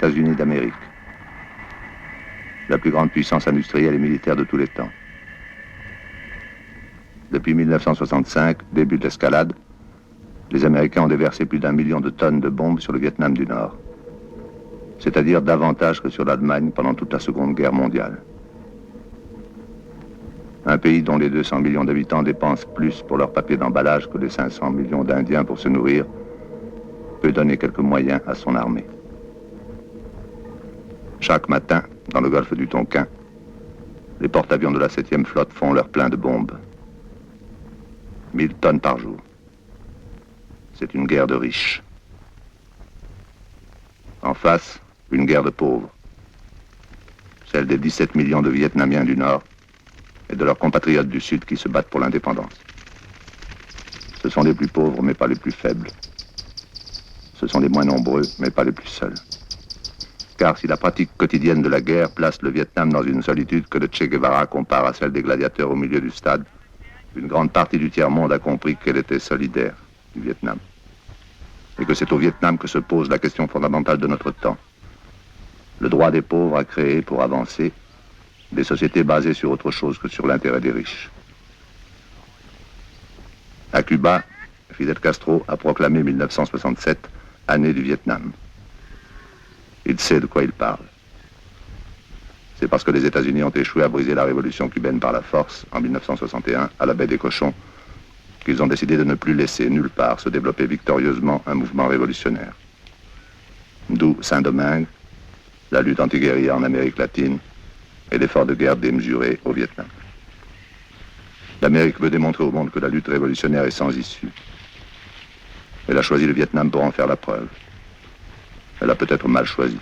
États-Unis d'Amérique, la plus grande puissance industrielle et militaire de tous les temps. Depuis 1965, début de l'escalade, les Américains ont déversé plus d'1 million de tonnes de bombes sur le Vietnam du Nord, c'est-à-dire davantage que sur l'Allemagne pendant toute la Seconde Guerre mondiale. Un pays dont les 200 millions d'habitants dépensent plus pour leur papier d'emballage que les 500 millions d'Indiens pour se nourrir, peut donner quelques moyens à son armée. Chaque matin, dans le golfe du Tonkin, les porte-avions de la 7e flotte font leur plein de bombes. 1000 tonnes par jour. C'est une guerre de riches. En face, une guerre de pauvres. Celle des 17 millions de Vietnamiens du Nord et de leurs compatriotes du Sud qui se battent pour l'indépendance. Ce sont les plus pauvres, mais pas les plus faibles. Ce sont les moins nombreux, mais pas les plus seuls. Car si la pratique quotidienne de la guerre place le Vietnam dans une solitude que le Che Guevara compare à celle des gladiateurs au milieu du stade, une grande partie du tiers-monde a compris qu'elle était solidaire du Vietnam. Et que c'est au Vietnam que se pose la question fondamentale de notre temps. Le droit des pauvres à créer, pour avancer, des sociétés basées sur autre chose que sur l'intérêt des riches. À Cuba, Fidel Castro a proclamé 1967 année du Vietnam. Il sait de quoi il parle. C'est parce que les États-Unis ont échoué à briser la révolution cubaine par la force, en 1961, à la baie des Cochons, qu'ils ont décidé de ne plus laisser nulle part se développer victorieusement un mouvement révolutionnaire. D'où Saint-Domingue, la lutte anti-guérilla en Amérique latine et l'effort de guerre démesuré au Vietnam. L'Amérique veut démontrer au monde que la lutte révolutionnaire est sans issue. Elle a choisi le Vietnam pour en faire la preuve. Elle a peut-être mal choisi.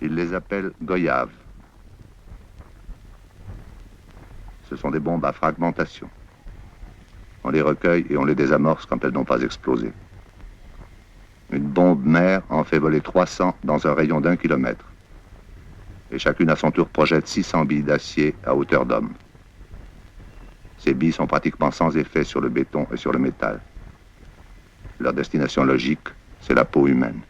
Il les appelle goyaves. Ce sont des bombes à fragmentation. On les recueille et on les désamorce quand elles n'ont pas explosé. Une bombe mère en fait voler 300 dans un rayon d'1 kilomètre. Et chacune à son tour projette 600 billes d'acier à hauteur d'homme. Ces billes sont pratiquement sans effet sur le béton et sur le métal. Leur destination logique, c'est la peau humaine.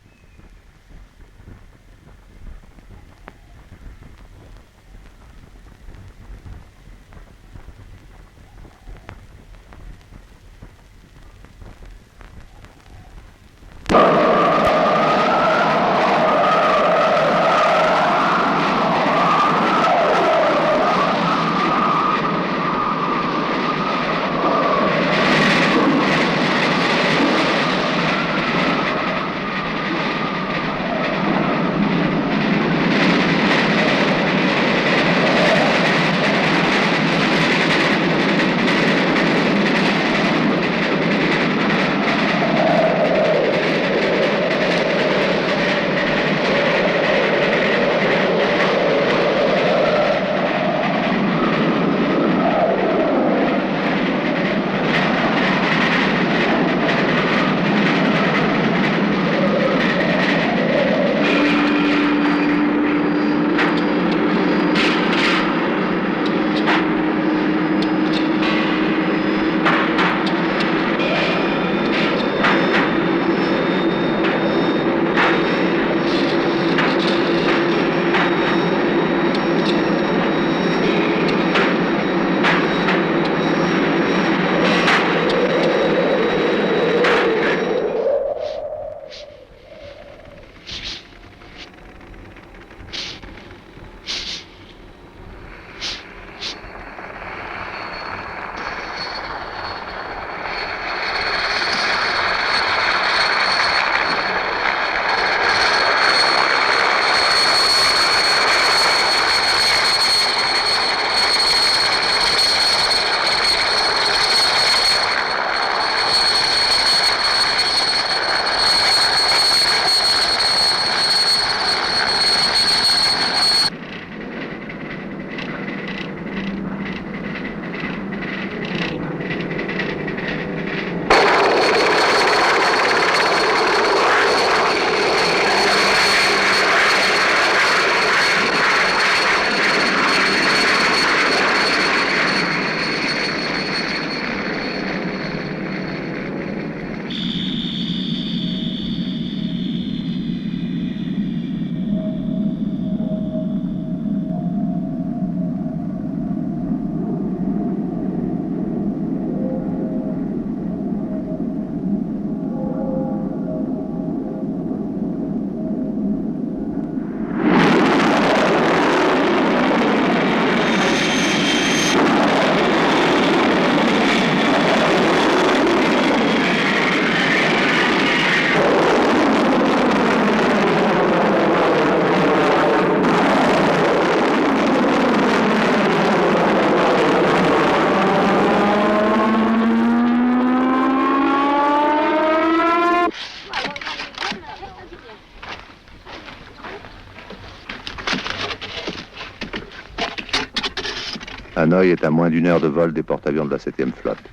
Hanoï est à moins d'une heure de vol des porte-avions de la 7e flotte.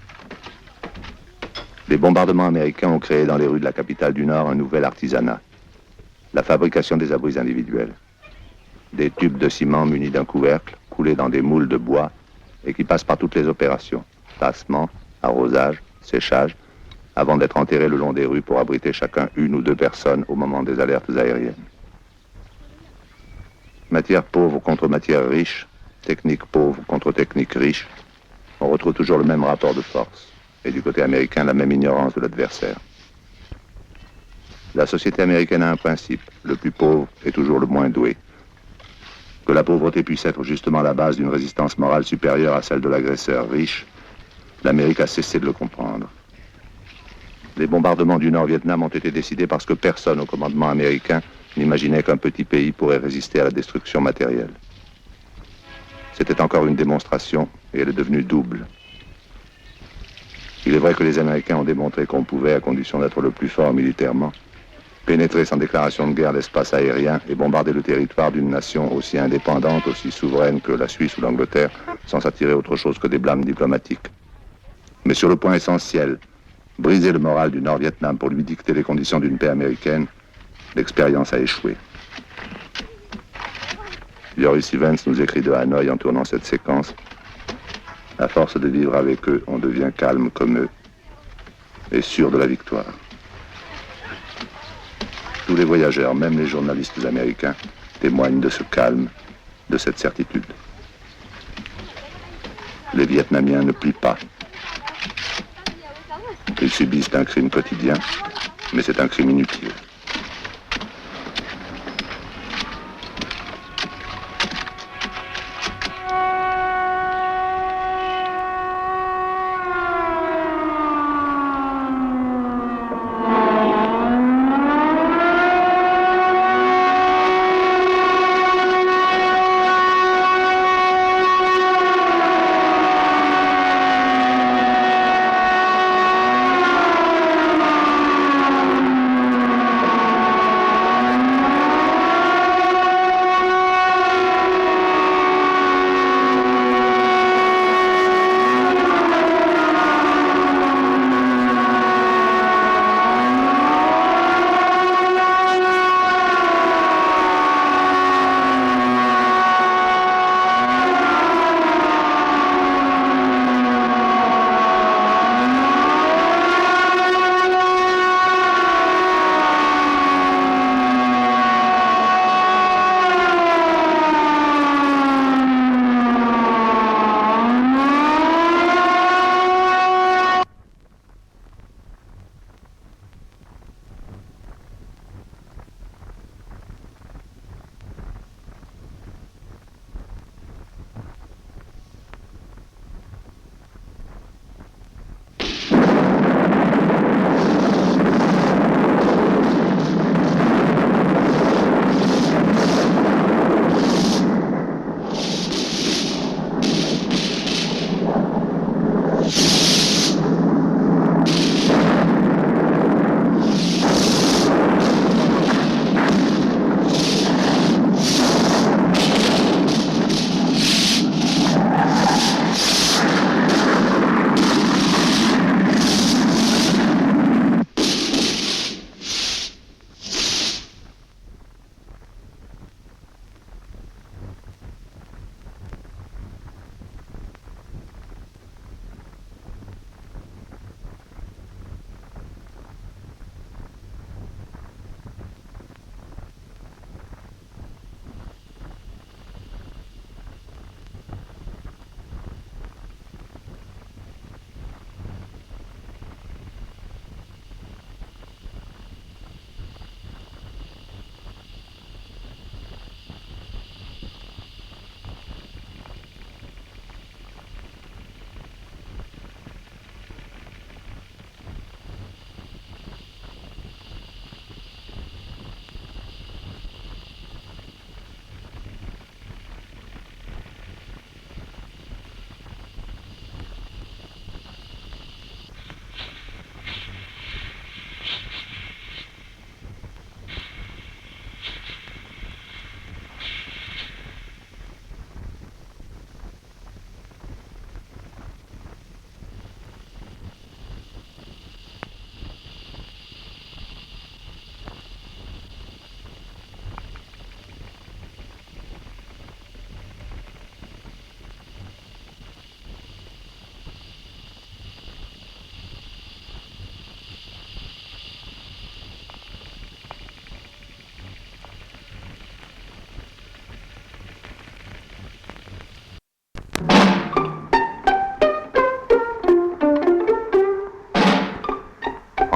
Les bombardements américains ont créé dans les rues de la capitale du Nord un nouvel artisanat. La fabrication des abris individuels. Des tubes de ciment munis d'un couvercle, coulés dans des moules de bois et qui passent par toutes les opérations. Tassement, arrosage, séchage, avant d'être enterrés le long des rues pour abriter chacun une ou deux personnes au moment des alertes aériennes. Matière pauvre contre matière riche, technique pauvre contre technique riche, on retrouve toujours le même rapport de force, et du côté américain, la même ignorance de l'adversaire. La société américaine a un principe, le plus pauvre est toujours le moins doué. Que la pauvreté puisse être justement la base d'une résistance morale supérieure à celle de l'agresseur riche, l'Amérique a cessé de le comprendre. Les bombardements du Nord-Vietnam ont été décidés parce que personne au commandement américain n'imaginait qu'un petit pays pourrait résister à la destruction matérielle. C'était encore une démonstration et elle est devenue double. Il est vrai que les Américains ont démontré qu'on pouvait, à condition d'être le plus fort militairement, pénétrer sans déclaration de guerre l'espace aérien et bombarder le territoire d'une nation aussi indépendante, aussi souveraine que la Suisse ou l'Angleterre, sans s'attirer autre chose que des blâmes diplomatiques. Mais sur le point essentiel, briser le moral du Nord-Vietnam pour lui dicter les conditions d'une paix américaine, l'expérience a échoué. Joris Ivens nous écrit de Hanoï en tournant cette séquence. À force de vivre avec eux, on devient calme comme eux et sûr de la victoire. Tous les voyageurs, même les journalistes américains, témoignent de ce calme, de cette certitude. Les Vietnamiens ne plient pas. Ils subissent un crime quotidien, mais c'est un crime inutile.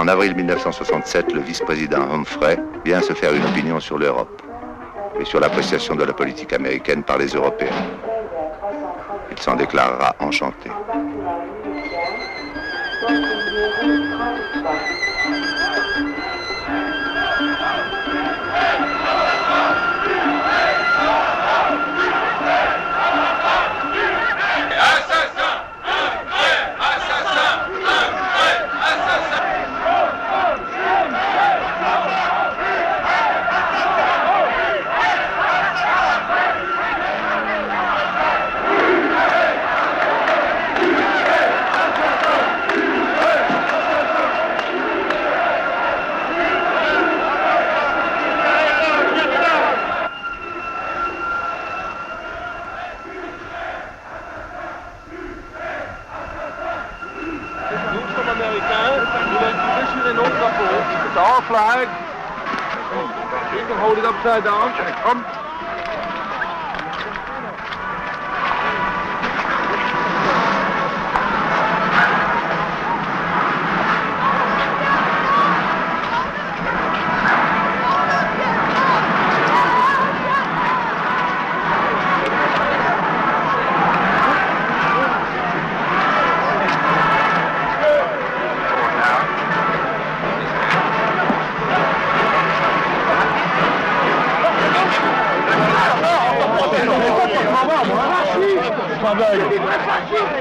En avril 1967, le vice-président Humphrey vient se faire une opinion sur l'Europe et sur l'appréciation de la politique américaine par les Européens. Il s'en déclarera enchanté. Flag. You can hold it upside down. Come.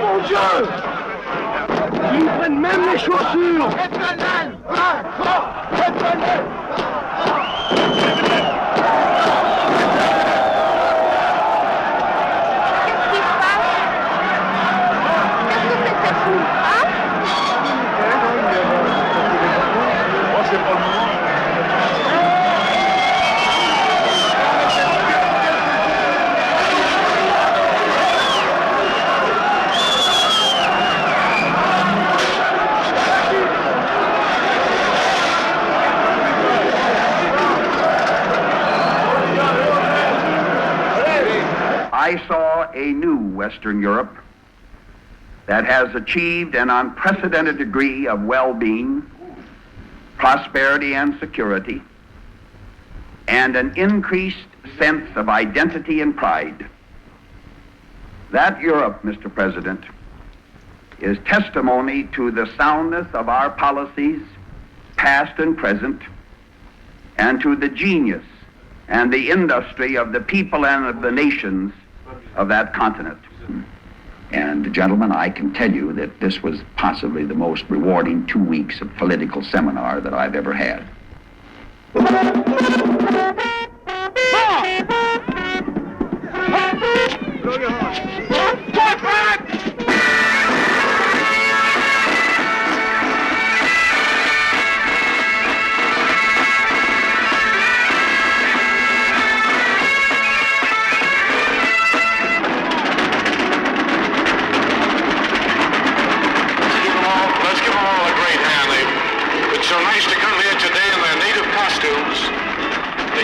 Mon Dieu! Ils prennent même les chaussures! I saw a new Western Europe that has achieved an unprecedented degree of well-being, prosperity and security, and an increased sense of identity and pride. That Europe, Mr. President, is testimony to the soundness of our policies, past and present, and to the genius and the industry of the people and of the nations of that continent. And gentlemen, I can tell you that this was possibly the most rewarding 2 weeks of political seminar that I've ever had.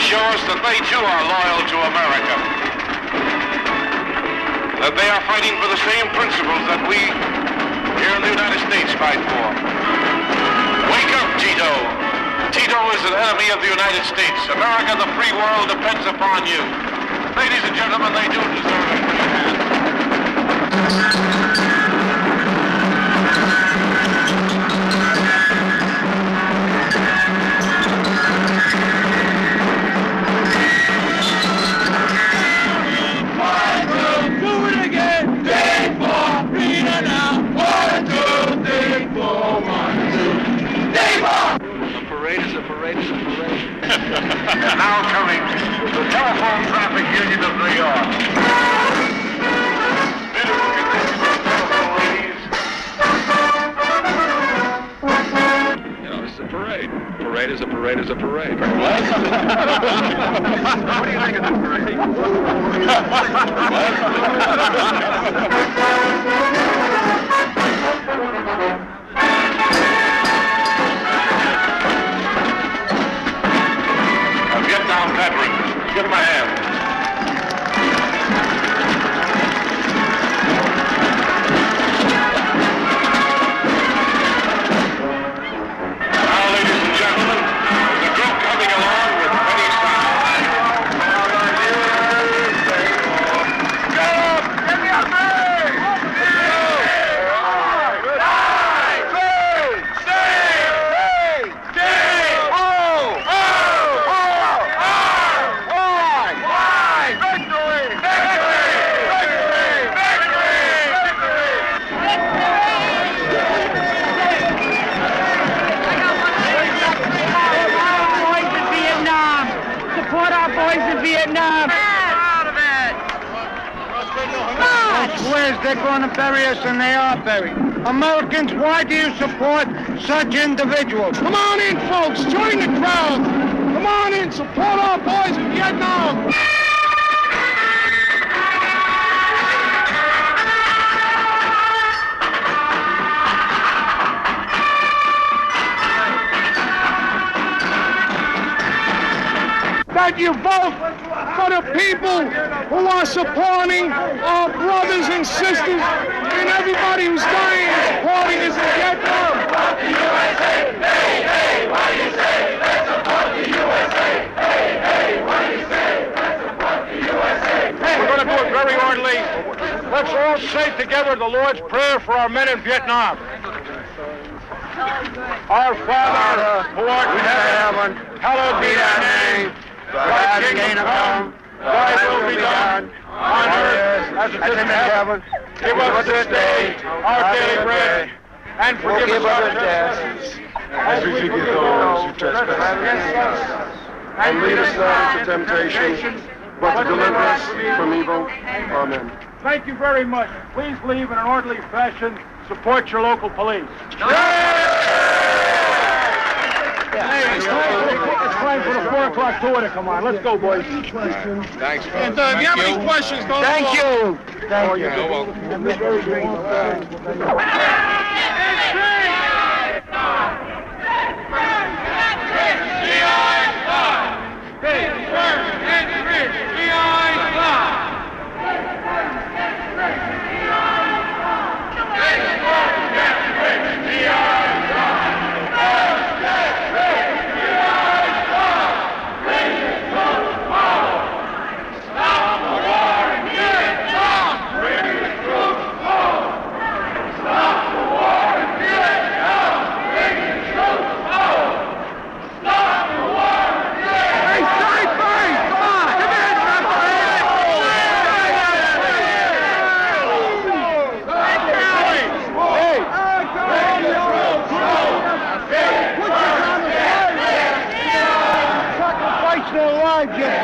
Show us that they too are loyal to America, that they are fighting for the same principles that we here in the United States fight for. Wake up, Tito. Tito is an enemy of the United States. America, the free world, depends upon you. Ladies and gentlemen, they do deserve a great hand. Now coming, the Telephone Traffic Union of New York. Beautiful conditions of telephone ladies. You know, it's a parade. Parade is a parade is a parade. What do you think of this parade? Vietnam veteran. Give him a hand. where they're going to bury us, and they are buried. Americans, why do you support such individuals? Come on in, folks. Join the crowd. Come on in. Support our boys in Vietnam. That you vote for the people who are supporting our brothers and sisters and everybody who's dying and supporting us in Vietnam. Support the USA! Hey, hey, what do you say? Let's support the USA! Hey, hey, what do you say? Let's support the USA! We're going to do it very orderly. Let's all say together the Lord's Prayer for our men in Vietnam. Our Father, who art in heaven, hallowed be thy name. Thy kingdom come, thy will be done, on earth as it is in heaven. Give us this day our daily bread, and forgive us our trespasses, as we forgive those who trespass against us. And lead us not into temptation, but deliver us from evil. Amen. Thank you very much. Please leave in an orderly fashion. Support your local police. Hey, it's time for the 4 o'clock tour to come on. Let's go, boys. Thanks, And if you have any questions, don't Thank you. Thank you. You're welcome. You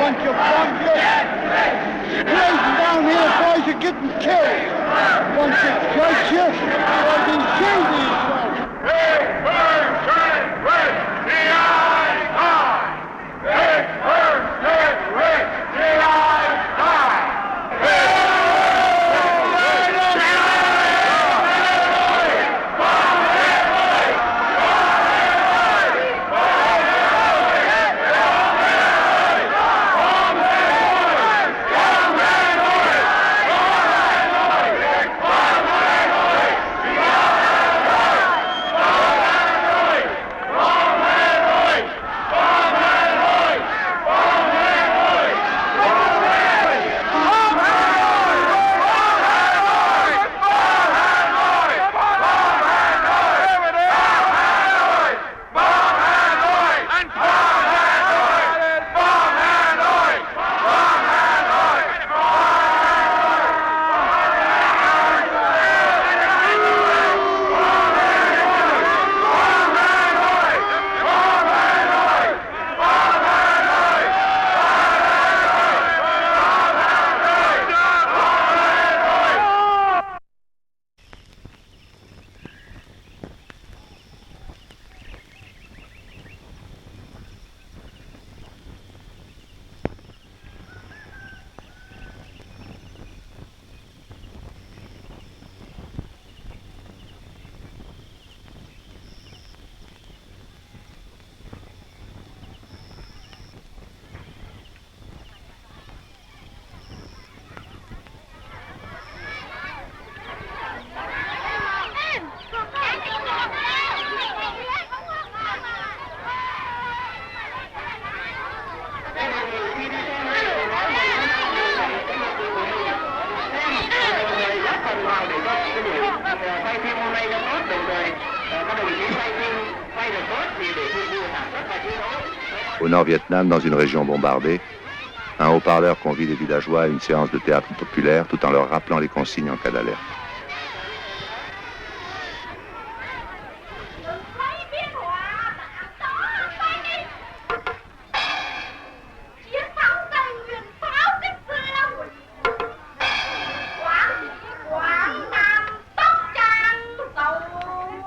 bunch of bumpers. Crazy down here, boys are getting killed. Bunch of judges. They'll be ashamed of yourselves. Pittsburgh, turn red, G.I. die. Pittsburgh, turn red, G.I. die. Au Nord-Vietnam, dans une région bombardée, un haut-parleur convie les villageois à une séance de théâtre populaire tout en leur rappelant les consignes en cas d'alerte.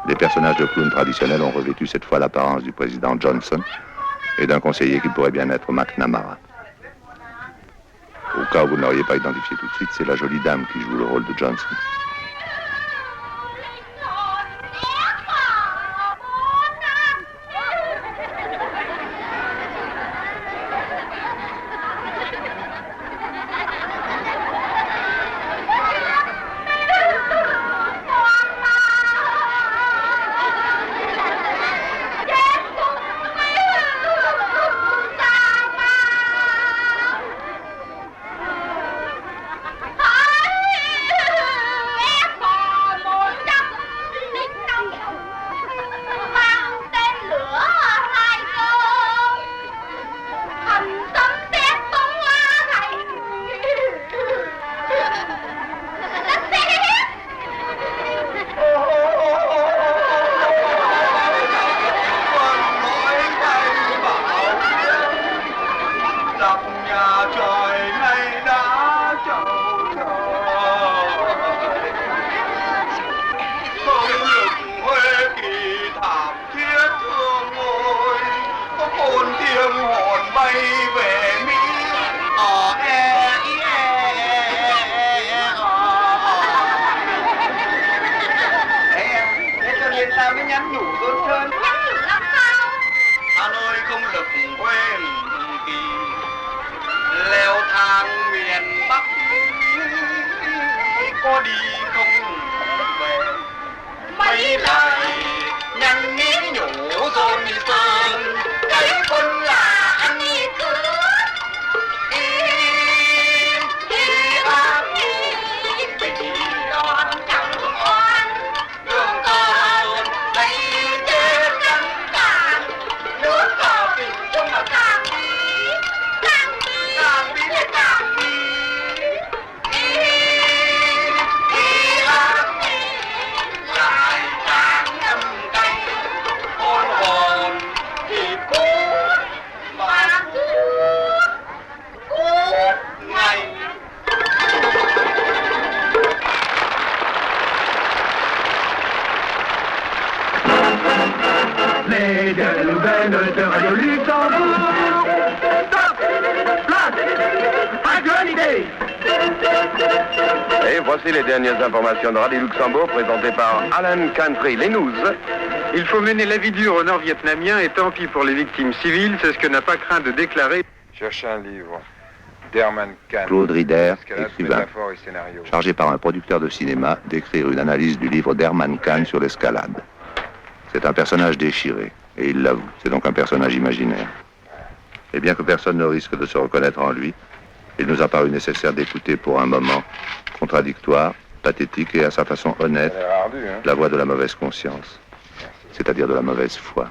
Les personnages de clowns traditionnels ont revêtu cette fois l'apparence du président Johnson et d'un conseiller qui pourrait bien être McNamara. Au cas où vous ne l'auriez pas identifié tout de suite, c'est la jolie dame qui joue le rôle de Johnson. Et voici les dernières informations de Radio Luxembourg présentées par Alan Country, les news. Il faut mener la vie dure au nord vietnamien et tant pis pour les victimes civiles, c'est ce que n'a pas craint de déclarer. Cherche un livre d'Herman Kahn. Claude Rider, Escalade, écrivain, métaphore et scénario. chargé par un producteur de cinéma d'écrire une analyse du livre d'Herman Kahn sur l'escalade. C'est un personnage déchiré, et il l'avoue, c'est donc un personnage imaginaire. Et bien que personne ne risque de se reconnaître en lui, il nous a paru nécessaire d'écouter pour un moment, contradictoire, pathétique et à sa façon honnête, Ça a l'air ardu, hein. la voix de la mauvaise conscience, c'est-à-dire de la mauvaise foi.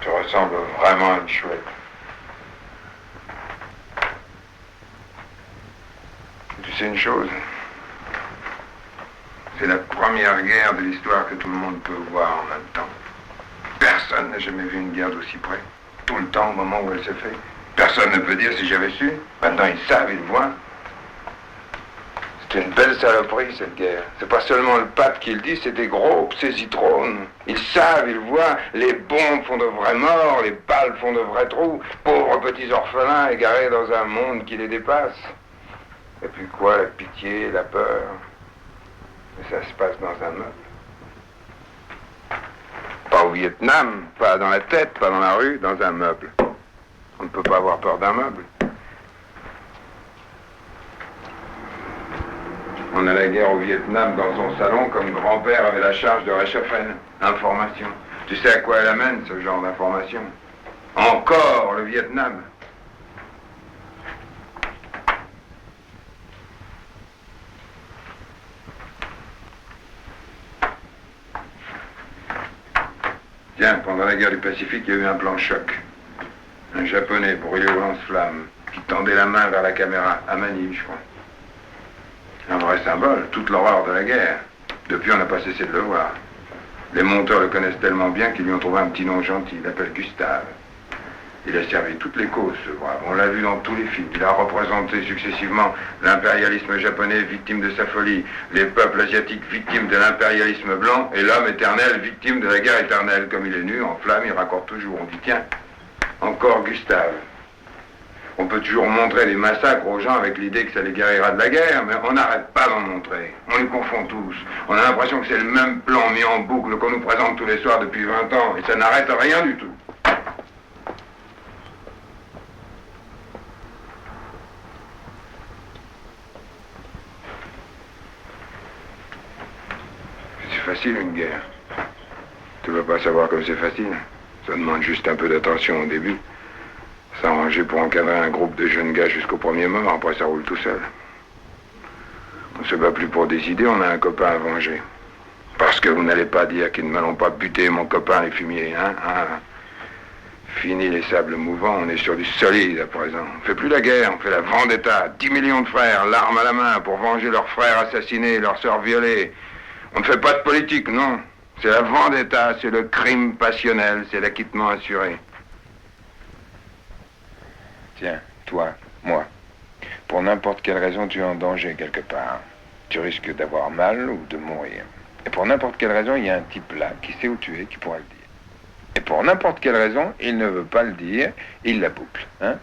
Tu ressembles vraiment à une chouette. Tu sais une chose? C'est la première guerre de l'histoire que tout le monde peut voir en même temps. Personne n'a jamais vu une guerre d'aussi près. Tout le temps au moment où elle s'est faite. Personne ne peut dire si j'avais su. Maintenant ils savent, ils voient. C'est une belle saloperie cette guerre. C'est pas seulement le pape qui le dit, c'est des gros, c'est Zitrone. Ils savent, ils voient, les bombes font de vrais morts, les balles font de vrais trous. Pauvres petits orphelins égarés dans un monde qui les dépasse. Et puis quoi, la pitié, la peur. Et ça se passe dans un meuble. Pas au Vietnam, pas dans la tête, pas dans la rue, dans un meuble. On ne peut pas avoir peur d'un meuble. On a la guerre au Vietnam dans son salon comme grand-père avait la charge de réchauffer. Information. Tu sais à quoi elle amène ce genre d'information? Encore le Vietnam. Tiens, pendant la guerre du Pacifique, il y a eu un plan choc. Un Japonais brûlé au lance-flammes, qui tendait la main vers la caméra, à Manille, je crois. Un vrai symbole, toute l'horreur de la guerre. Depuis, on n'a pas cessé de le voir. Les monteurs le connaissent tellement bien qu'ils lui ont trouvé un petit nom gentil, il l'appelle Gustave. Il a servi toutes les causes, ce brave. On l'a vu dans tous les films. Il a représenté successivement l'impérialisme japonais, victime de sa folie, les peuples asiatiques, victimes de l'impérialisme blanc, et l'homme éternel, victime de la guerre éternelle. Comme il est nu, en flamme, il raccorde toujours. On dit, tiens, encore Gustave. On peut toujours montrer des massacres aux gens avec l'idée que ça les guérira de la guerre, mais on n'arrête pas d'en montrer. On les confond tous. On a l'impression que c'est le même plan mis en boucle qu'on nous présente tous les soirs depuis 20 ans, et ça n'arrête rien du tout. C'est facile une guerre. Tu veux pas savoir comme c'est facile. Ça demande juste un peu d'attention au début. S'arranger pour encadrer un groupe de jeunes gars jusqu'au premier mort, après ça roule tout seul. On se bat plus pour des idées, on a un copain à venger. Parce que vous n'allez pas dire qu'ils ne m'allont pas buter mon copain les fumiers, hein, Fini les sables mouvants, on est sur du solide à présent. On fait plus la guerre, on fait la vendetta. 10 millions de frères, l'arme à la main, pour venger leurs frères assassinés, leurs sœurs violées. On ne fait pas de politique, non. C'est la vendetta, c'est le crime passionnel, c'est l'acquittement assuré. Tiens, toi, moi, pour n'importe quelle raison tu es en danger quelque part. Tu risques d'avoir mal ou de mourir. Et pour n'importe quelle raison, il y a un type là qui sait où tu es, qui pourra le dire. Et pour n'importe quelle raison, il ne veut pas le dire, il la boucle, hein.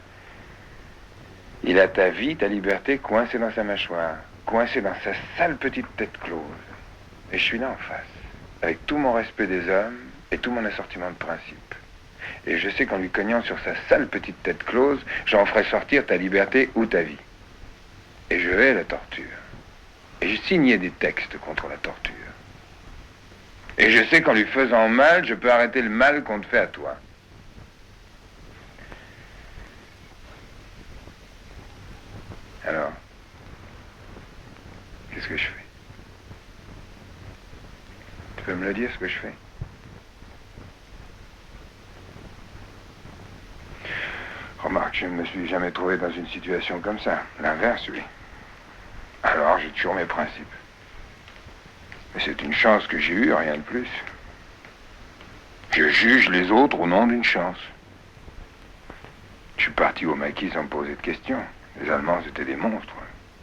Il a ta vie, ta liberté coincée dans sa mâchoire, coincée dans sa sale petite tête close. Et je suis là en face, avec tout mon respect des hommes et tout mon assortiment de principes. Et je sais qu'en lui cognant sur sa sale petite tête close, j'en ferai sortir ta liberté ou ta vie. Et je hais la torture. Et j'ai signé des textes contre la torture. Et je sais qu'en lui faisant mal, je peux arrêter le mal qu'on te fait à toi. Alors, qu'est-ce que je fais? Tu peux me le dire, ce que je fais? Remarque, je ne me suis jamais trouvé dans une situation comme ça. L'inverse, oui. Alors, j'ai toujours mes principes. Mais c'est une chance que j'ai eue, rien de plus. Je juge les autres au nom d'une chance. Je suis parti au maquis sans me poser de questions. Les Allemands, c'était des monstres.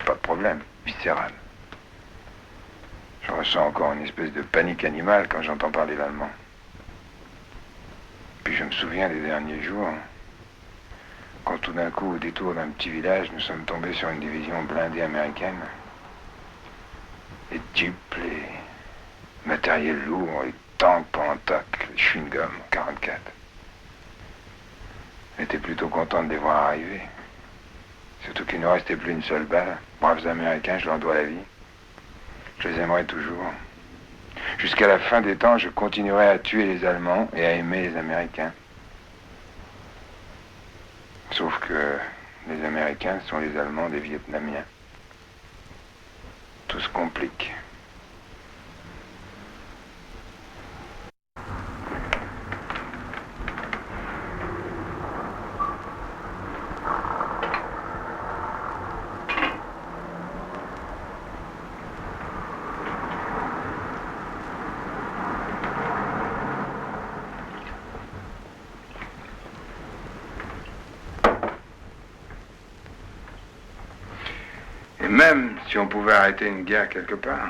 Pas de problème, viscéral. Je ressens encore une espèce de panique animale quand j'entends parler l'allemand. Puis je me souviens des derniers jours, quand tout d'un coup, au détour d'un petit village, nous sommes tombés sur une division blindée américaine. Les jeeps, les matériels lourds, les tanks Pantoc, les chewing-gums 44. J'étais plutôt content de les voir arriver. Surtout qu'il ne restait plus une seule balle. Braves Américains, je leur dois la vie. Je les aimerai toujours. Jusqu'à la fin des temps, je continuerai à tuer les Allemands et à aimer les Américains. Sauf que les Américains sont les Allemands des Vietnamiens. Tout se complique. Même si on pouvait arrêter une guerre quelque part.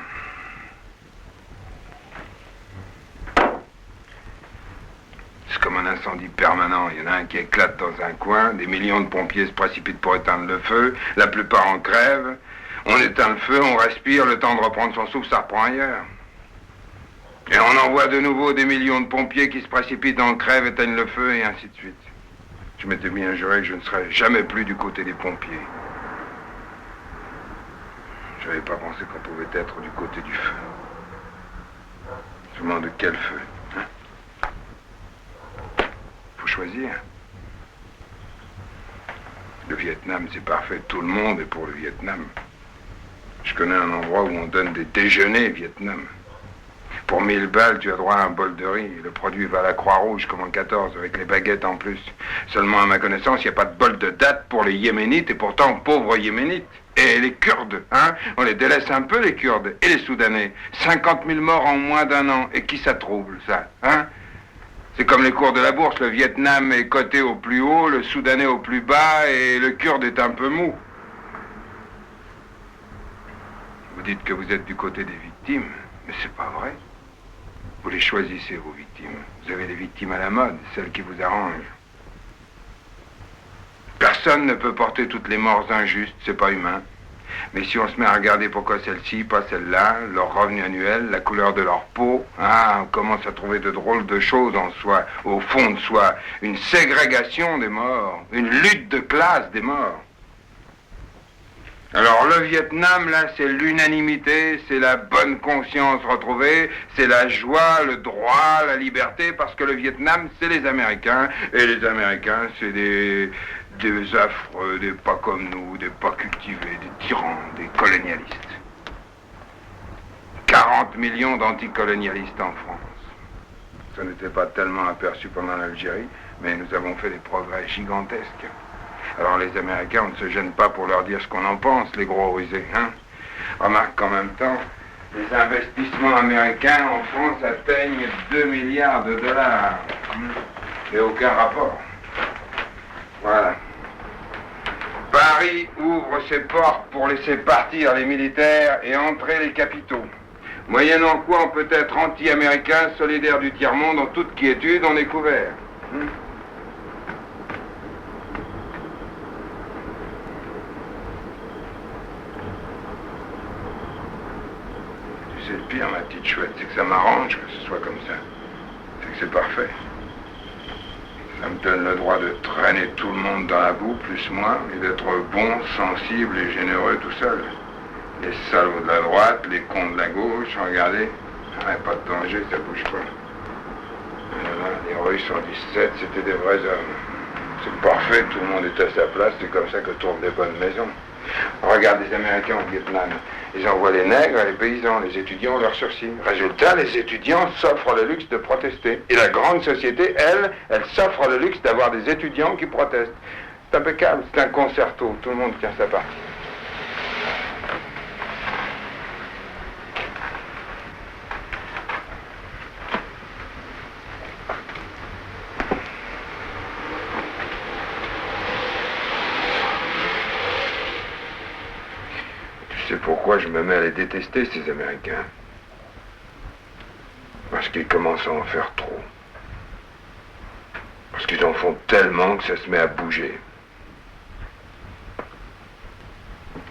C'est comme un incendie permanent. Il y en a un qui éclate dans un coin, des millions de pompiers se précipitent pour éteindre le feu, la plupart en crèvent. On éteint le feu, on respire, le temps de reprendre son souffle, ça reprend ailleurs. Et on envoie de nouveau des millions de pompiers qui se précipitent en crèvent, éteignent le feu, et ainsi de suite. Je m'étais bien juré que je ne serais jamais plus du côté des pompiers. Je n'avais pas pensé qu'on pouvait être du côté du feu. Je me demande de quel feu, hein? Faut choisir. Le Vietnam, c'est parfait. Tout le monde est pour le Vietnam. Je connais un endroit où on donne des déjeuners Vietnam. Pour 1000 balles, tu as droit à un bol de riz. Le produit va à la Croix-Rouge comme en 14, avec les baguettes en plus. Seulement, à ma connaissance, il n'y a pas de bol de date pour les Yéménites, et pourtant, pauvres Yéménites. Et les Kurdes, hein? On les délaisse un peu, les Kurdes. Et les Soudanais. 50 000 morts en moins d'un an. Et qui ça trouble, ça, hein? C'est comme les cours de la bourse, le Vietnam est coté au plus haut, le Soudanais au plus bas et le Kurde est un peu mou. Vous dites que vous êtes du côté des victimes, mais c'est pas vrai. Vous les choisissez, vos victimes. Vous avez des victimes à la mode, celles qui vous arrangent. Personne ne peut porter toutes les morts injustes, c'est pas humain. Mais si on se met à regarder pourquoi celle-ci, pas celle-là, leur revenu annuel, la couleur de leur peau, on commence à trouver de drôles de choses en soi, au fond de soi. Une ségrégation des morts, une lutte de classe des morts. Alors le Vietnam, là, c'est l'unanimité, c'est la bonne conscience retrouvée, c'est la joie, le droit, la liberté, parce que le Vietnam, c'est les Américains, et les Américains, c'est des affreux, des pas comme nous, des pas cultivés, des tyrans, des colonialistes. 40 millions d'anticolonialistes en France. Ça n'était pas tellement aperçu pendant l'Algérie, mais nous avons fait des progrès gigantesques. Alors les Américains, on ne se gêne pas pour leur dire ce qu'on en pense, les gros rusés, hein. Remarque qu'en même temps, les investissements américains en France atteignent 2 milliards de dollars. Et aucun rapport. Voilà. Paris ouvre ses portes pour laisser partir les militaires et entrer les capitaux. Moyennant quoi on peut être anti-américain, solidaire du tiers-monde, en toute quiétude, on est couvert. Tu sais, le pire, ma petite chouette, c'est que ça m'arrange que ce soit comme ça. C'est que c'est parfait. Ça me donne le droit de traîner tout le monde dans la boue, plus moi, et d'être bon, sensible et généreux tout seul. Les salauds de la droite, les cons de la gauche, regardez. Pas de danger, ça bouge pas. Les Russes en 17, c'était des vrais hommes. C'est parfait, tout le monde est à sa place, c'est comme ça que tournent les bonnes maisons. Regarde les Américains au Vietnam. Ils envoient les nègres, les paysans, les étudiants leurs sursis. Résultat, les étudiants s'offrent le luxe de protester. Et la grande société, elle s'offre le luxe d'avoir des étudiants qui protestent. C'est impeccable, c'est un concerto, tout le monde tient sa partie. C'est pourquoi je me mets à les détester, ces Américains. Parce qu'ils commencent à en faire trop. Parce qu'ils en font tellement que ça se met à bouger.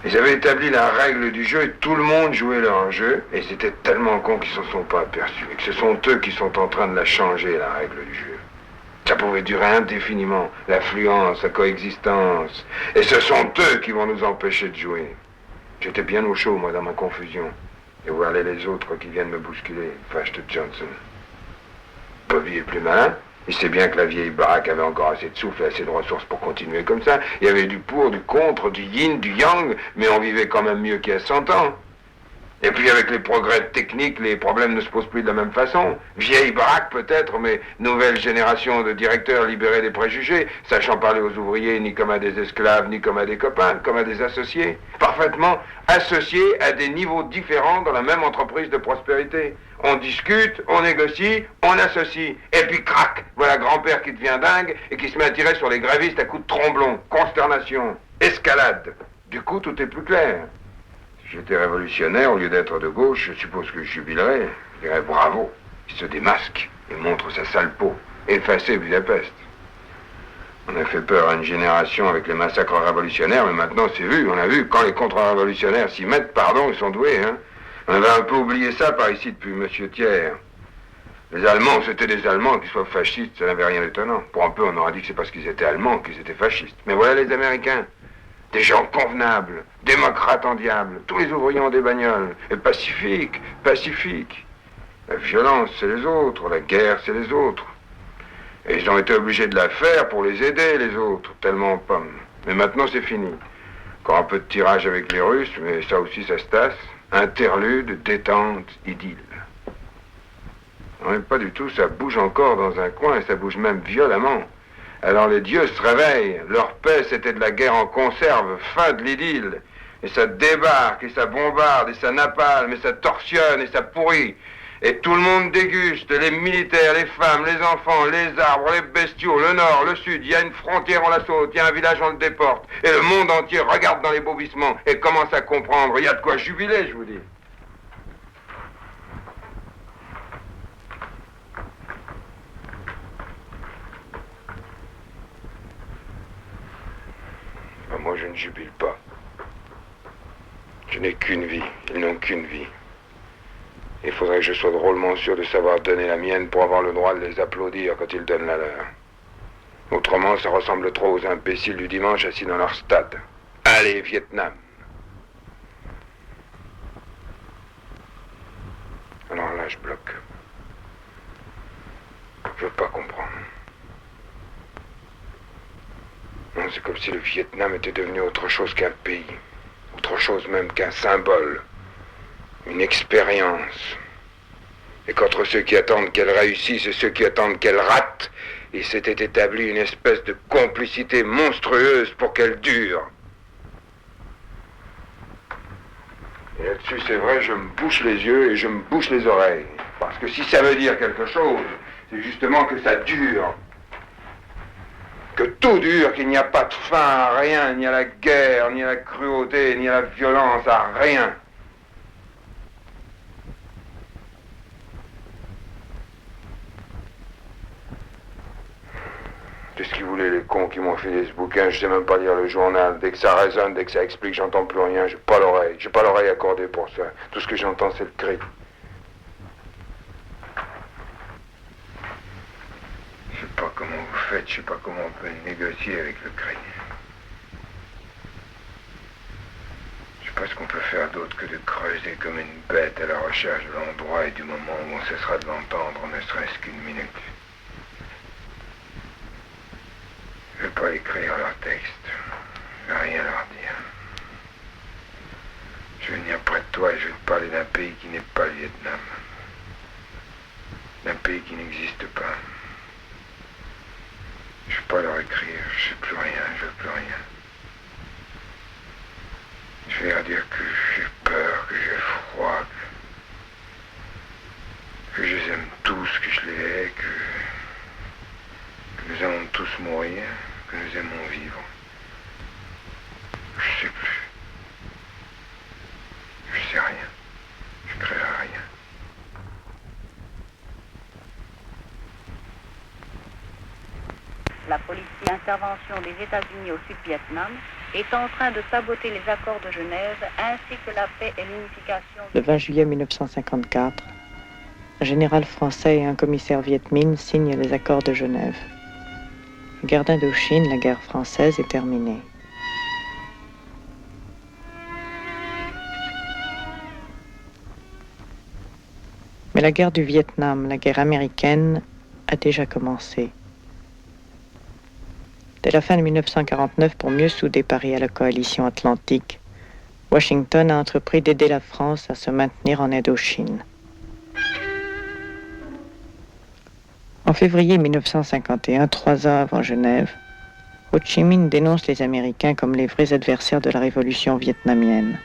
Ils avaient établi la règle du jeu et tout le monde jouait leur jeu. Et c'était tellement con qu'ils ne s'en sont pas aperçus. Et que ce sont eux qui sont en train de la changer, la règle du jeu. Ça pouvait durer indéfiniment. L'affluence, la coexistence. Et ce sont eux qui vont nous empêcher de jouer. J'étais bien au chaud, moi, dans ma confusion. Et voir les autres qui viennent me bousculer. Fâche de Johnson. Bobby est plus malin. Il sait bien que la vieille baraque avait encore assez de souffle et assez de ressources pour continuer comme ça. Il y avait du pour, du contre, du yin, du yang, mais on vivait quand même mieux qu'il y a 100 ans. Et puis avec les progrès techniques, les problèmes ne se posent plus de la même façon. Vieille baraque peut-être, mais nouvelle génération de directeurs libérés des préjugés, sachant parler aux ouvriers ni comme à des esclaves, ni comme à des copains, comme à des associés. Parfaitement associés à des niveaux différents dans la même entreprise de prospérité. On discute, on négocie, on associe. Et puis crac, voilà grand-père qui devient dingue et qui se met à tirer sur les grévistes à coups de tromblon. Consternation, escalade. Du coup, tout est plus clair. Si j'étais révolutionnaire, au lieu d'être de gauche, je suppose que je jubilerais. Je dirais bravo. Il se démasque et montre sa sale peau. Effacé Budapest. On a fait peur à une génération avec les massacres révolutionnaires, mais maintenant c'est vu, on a vu. Quand les contre-révolutionnaires s'y mettent, pardon, ils sont doués, hein. On avait un peu oublié ça par ici depuis M. Thiers. Les Allemands, c'était des Allemands, qu'ils soient fascistes, ça n'avait rien d'étonnant. Pour un peu, on aurait dit que c'est parce qu'ils étaient Allemands qu'ils étaient fascistes. Mais voilà les Américains. Des gens convenables, démocrates en diable, tous les ouvriers ont des bagnoles, et pacifiques. La violence, c'est les autres, la guerre, c'est les autres. Et ils ont été obligés de la faire pour les aider, les autres, tellement en pomme. Mais maintenant, c'est fini. Encore un peu de tirage avec les Russes, mais ça aussi, ça se tasse. Interlude, détente, idylle. Non, mais pas du tout, ça bouge encore dans un coin, et ça bouge même violemment. Alors les dieux se réveillent, leur paix c'était de la guerre en conserve, fin de l'idylle. Et ça débarque, et ça bombarde, et ça napalme, et ça torsionne, et ça pourrit. Et tout le monde déguste, les militaires, les femmes, les enfants, les arbres, les bestiaux, le nord, le sud. Il y a une frontière, on la saute, il y a un village, on le déporte. Et le monde entier regarde dans les bobissements et commence à comprendre. Il y a de quoi jubiler, je vous dis. Moi, je ne jubile pas. Je n'ai qu'une vie. Ils n'ont qu'une vie. Il faudrait que je sois drôlement sûr de savoir donner la mienne pour avoir le droit de les applaudir quand ils donnent la leur. Autrement, ça ressemble trop aux imbéciles du dimanche assis dans leur stade. Allez, Vietnam. Alors là, je bloque. Je veux pas comprendre. Non, c'est comme si le Vietnam était devenu autre chose qu'un pays. Autre chose même qu'un symbole. Une expérience. Et qu'entre ceux qui attendent qu'elle réussisse et ceux qui attendent qu'elle rate, il s'était établi une espèce de complicité monstrueuse pour qu'elle dure. Et là-dessus, c'est vrai, je me bouche les yeux et je me bouche les oreilles. Parce que si ça veut dire quelque chose, c'est justement que ça dure. Que tout dure, qu'il n'y a pas de fin à rien, ni à la guerre, ni à la cruauté, ni à la violence, à rien. C'est ce qu'ils voulaient, les cons qui m'ont filé ce bouquin. Je sais même pas lire le journal. Dès que ça résonne, dès que ça explique, j'entends plus rien. J'ai pas l'oreille accordée pour ça. Tout ce que j'entends, c'est le cri. Je sais pas comment vous faites, je sais pas comment on peut négocier avec le cri. Je sais pas ce qu'on peut faire d'autre que de creuser comme une bête à la recherche de l'endroit et du moment où on cessera de l'entendre, ne serait-ce qu'une minute. Je vais pas écrire leur texte. Je vais rien leur dire. Je vais venir près de toi et je vais te parler d'un pays qui n'est pas le Vietnam. D'un pays qui n'existe pas. Je vais pas leur écrire, je sais plus rien, je veux plus rien. Je vais leur dire que j'ai peur, que j'ai froid, que je les aime tous, que je les hais, que nous allons tous mourir, que nous aimons vivre. Je sais plus. Je sais rien. Je créerai rien. La politique d'intervention des États-Unis au Sud-Vietnam est en train de saboter les accords de Genève ainsi que la paix et l'unification. Le 20 juillet 1954, un général français et un commissaire Viet Minh signent les accords de Genève. La guerre d'Indochine, la guerre française, est terminée. Mais la guerre du Vietnam, la guerre américaine, a déjà commencé. Dès la fin de 1949, pour mieux souder Paris à la coalition atlantique, Washington a entrepris d'aider la France à se maintenir en Indochine. En février 1951, 3 ans avant Genève, Ho Chi Minh dénonce les Américains comme les vrais adversaires de la révolution vietnamienne.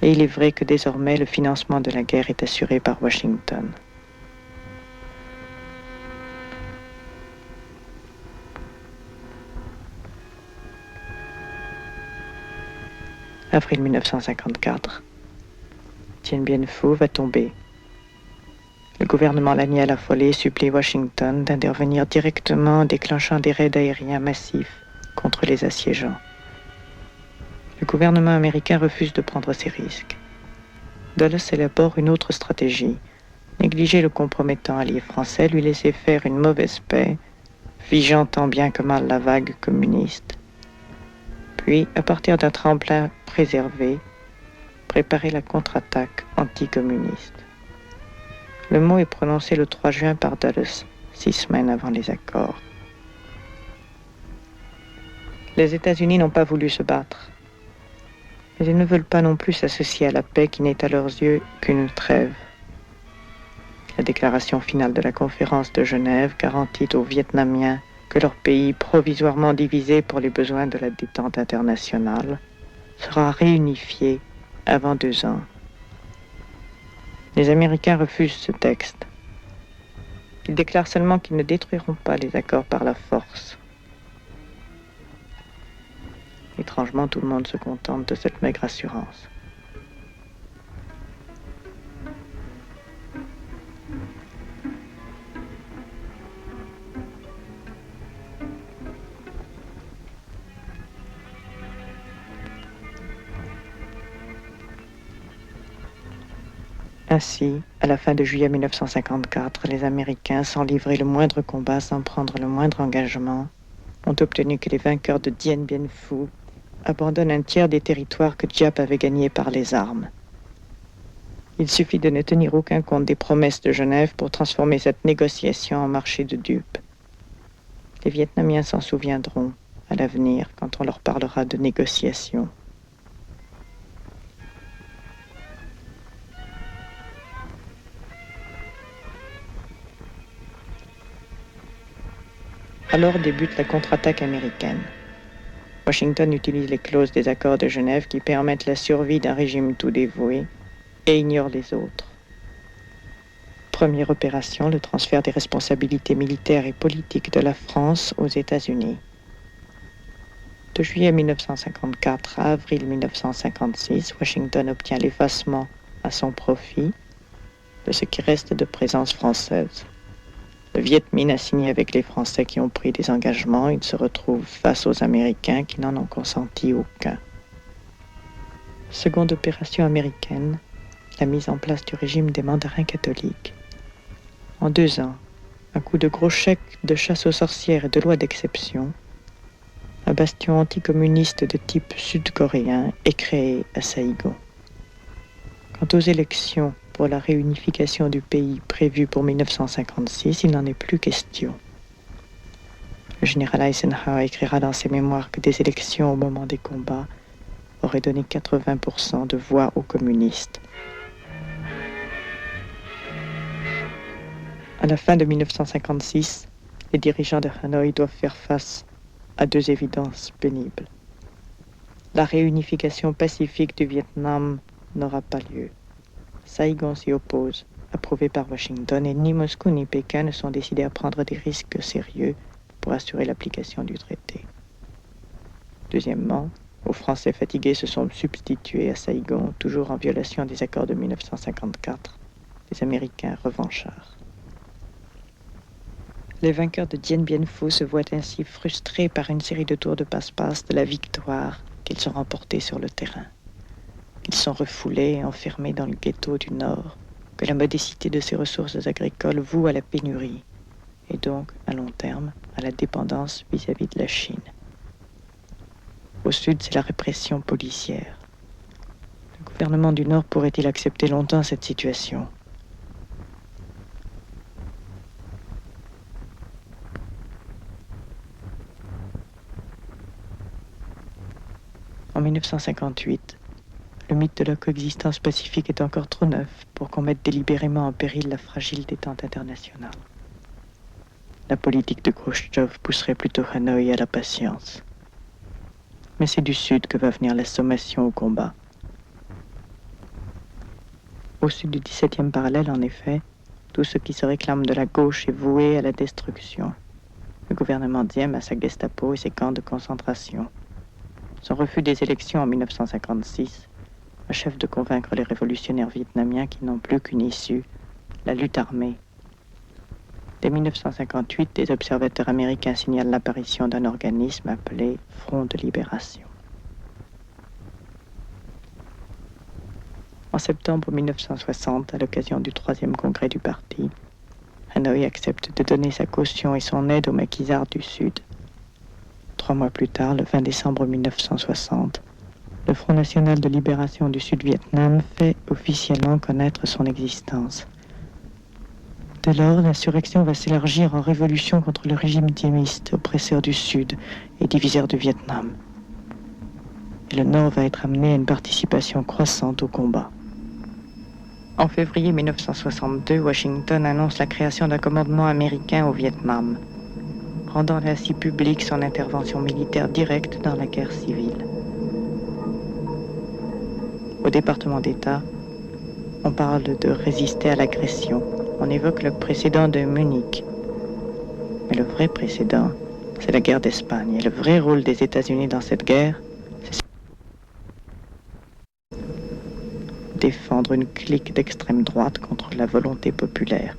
Et il est vrai que désormais le financement de la guerre est assuré par Washington. Avril 1954. Dien Bien Phu va tomber. Le gouvernement Laniel affolé supplie Washington d'intervenir directement en déclenchant des raids aériens massifs contre les assiégeants. Le gouvernement américain refuse de prendre ces risques. Dulles élabore une autre stratégie. Négliger le compromettant allié français, lui laisser faire une mauvaise paix, figeant tant bien que mal la vague communiste. Puis, à partir d'un tremplin préservé, préparer la contre-attaque anticommuniste. Le mot est prononcé le 3 juin par Dulles, 6 semaines avant les accords. Les États-Unis n'ont pas voulu se battre, mais ils ne veulent pas non plus s'associer à la paix qui n'est à leurs yeux qu'une trêve. La déclaration finale de la conférence de Genève garantit aux Vietnamiens que leur pays, provisoirement divisé pour les besoins de la détente internationale, sera réunifié avant 2 ans. Les Américains refusent ce texte. Ils déclarent seulement qu'ils ne détruiront pas les accords par la force. Étrangement, tout le monde se contente de cette maigre assurance. Ainsi, à la fin de juillet 1954, les Américains, sans livrer le moindre combat, sans prendre le moindre engagement, ont obtenu que les vainqueurs de Dien Bien Phu abandonnent un tiers des territoires que Giap avait gagnés par les armes. Il suffit de ne tenir aucun compte des promesses de Genève pour transformer cette négociation en marché de dupes. Les Vietnamiens s'en souviendront à l'avenir quand on leur parlera de négociation. Alors débute la contre-attaque américaine. Washington utilise les clauses des accords de Genève qui permettent la survie d'un régime tout dévoué et ignore les autres. Première opération, le transfert des responsabilités militaires et politiques de la France aux États-Unis. De juillet 1954 à avril 1956, Washington obtient l'effacement à son profit de ce qui reste de présence française. Le Viet Minh a signé avec les Français qui ont pris des engagements. Il se retrouve face aux Américains qui n'en ont consenti aucun. Seconde opération américaine, la mise en place du régime des mandarins catholiques. En 2 ans, à coup de gros chèques de chasse aux sorcières et de lois d'exception, un bastion anticommuniste de type sud-coréen est créé à Saïgon. Quant aux élections pour la réunification du pays prévue pour 1956, il n'en est plus question. Le général Eisenhower écrira dans ses mémoires que des élections au moment des combats auraient donné 80% de voix aux communistes. À la fin de 1956, les dirigeants de Hanoï doivent faire face à 2 évidences pénibles. La réunification pacifique du Vietnam n'aura pas lieu. Saïgon s'y oppose, approuvé par Washington, et ni Moscou ni Pékin ne sont décidés à prendre des risques sérieux pour assurer l'application du traité. Deuxièmement, aux Français fatigués se sont substitués à Saïgon, toujours en violation des accords de 1954, les Américains revanchards. Les vainqueurs de Dien Bien Phu se voient ainsi frustrés par une série de tours de passe-passe de la victoire qu'ils ont remportée sur le terrain. Ils sont refoulés et enfermés dans le ghetto du Nord, que la modicité de ses ressources agricoles voue à la pénurie, et donc, à long terme, à la dépendance vis-à-vis de la Chine. Au Sud, c'est la répression policière. Le gouvernement du Nord pourrait-il accepter longtemps cette situation ? En 1958, le mythe de la coexistence pacifique est encore trop neuf pour qu'on mette délibérément en péril la fragile détente internationale. La politique de Khrouchtchev pousserait plutôt Hanoï à la patience. Mais c'est du Sud que va venir la sommation au combat. Au sud du 17e parallèle, en effet, tout ce qui se réclame de la gauche est voué à la destruction. Le gouvernement Diem a sa Gestapo et ses camps de concentration. Son refus des élections en 1956 achève de convaincre les révolutionnaires vietnamiens qui n'ont plus qu'une issue, la lutte armée. Dès 1958, des observateurs américains signalent l'apparition d'un organisme appelé Front de Libération. En septembre 1960, à l'occasion du 3e congrès du parti, Hanoï accepte de donner sa caution et son aide aux maquisards du Sud. 3 mois plus tard, le 20 décembre 1960, le Front national de libération du Sud-Vietnam fait officiellement connaître son existence. Dès lors, l'insurrection va s'élargir en révolution contre le régime diemiste, oppresseur du Sud et diviseur du Vietnam. Et le Nord va être amené à une participation croissante au combat. En février 1962, Washington annonce la création d'un commandement américain au Vietnam, rendant ainsi publique son intervention militaire directe dans la guerre civile. Au département d'État, On parle de résister à l'agression. On évoque le précédent de Munich. Mais le vrai précédent, c'est la guerre d'Espagne. Et le vrai rôle des États-Unis dans cette guerre, c'est défendre une clique d'extrême droite contre la volonté populaire.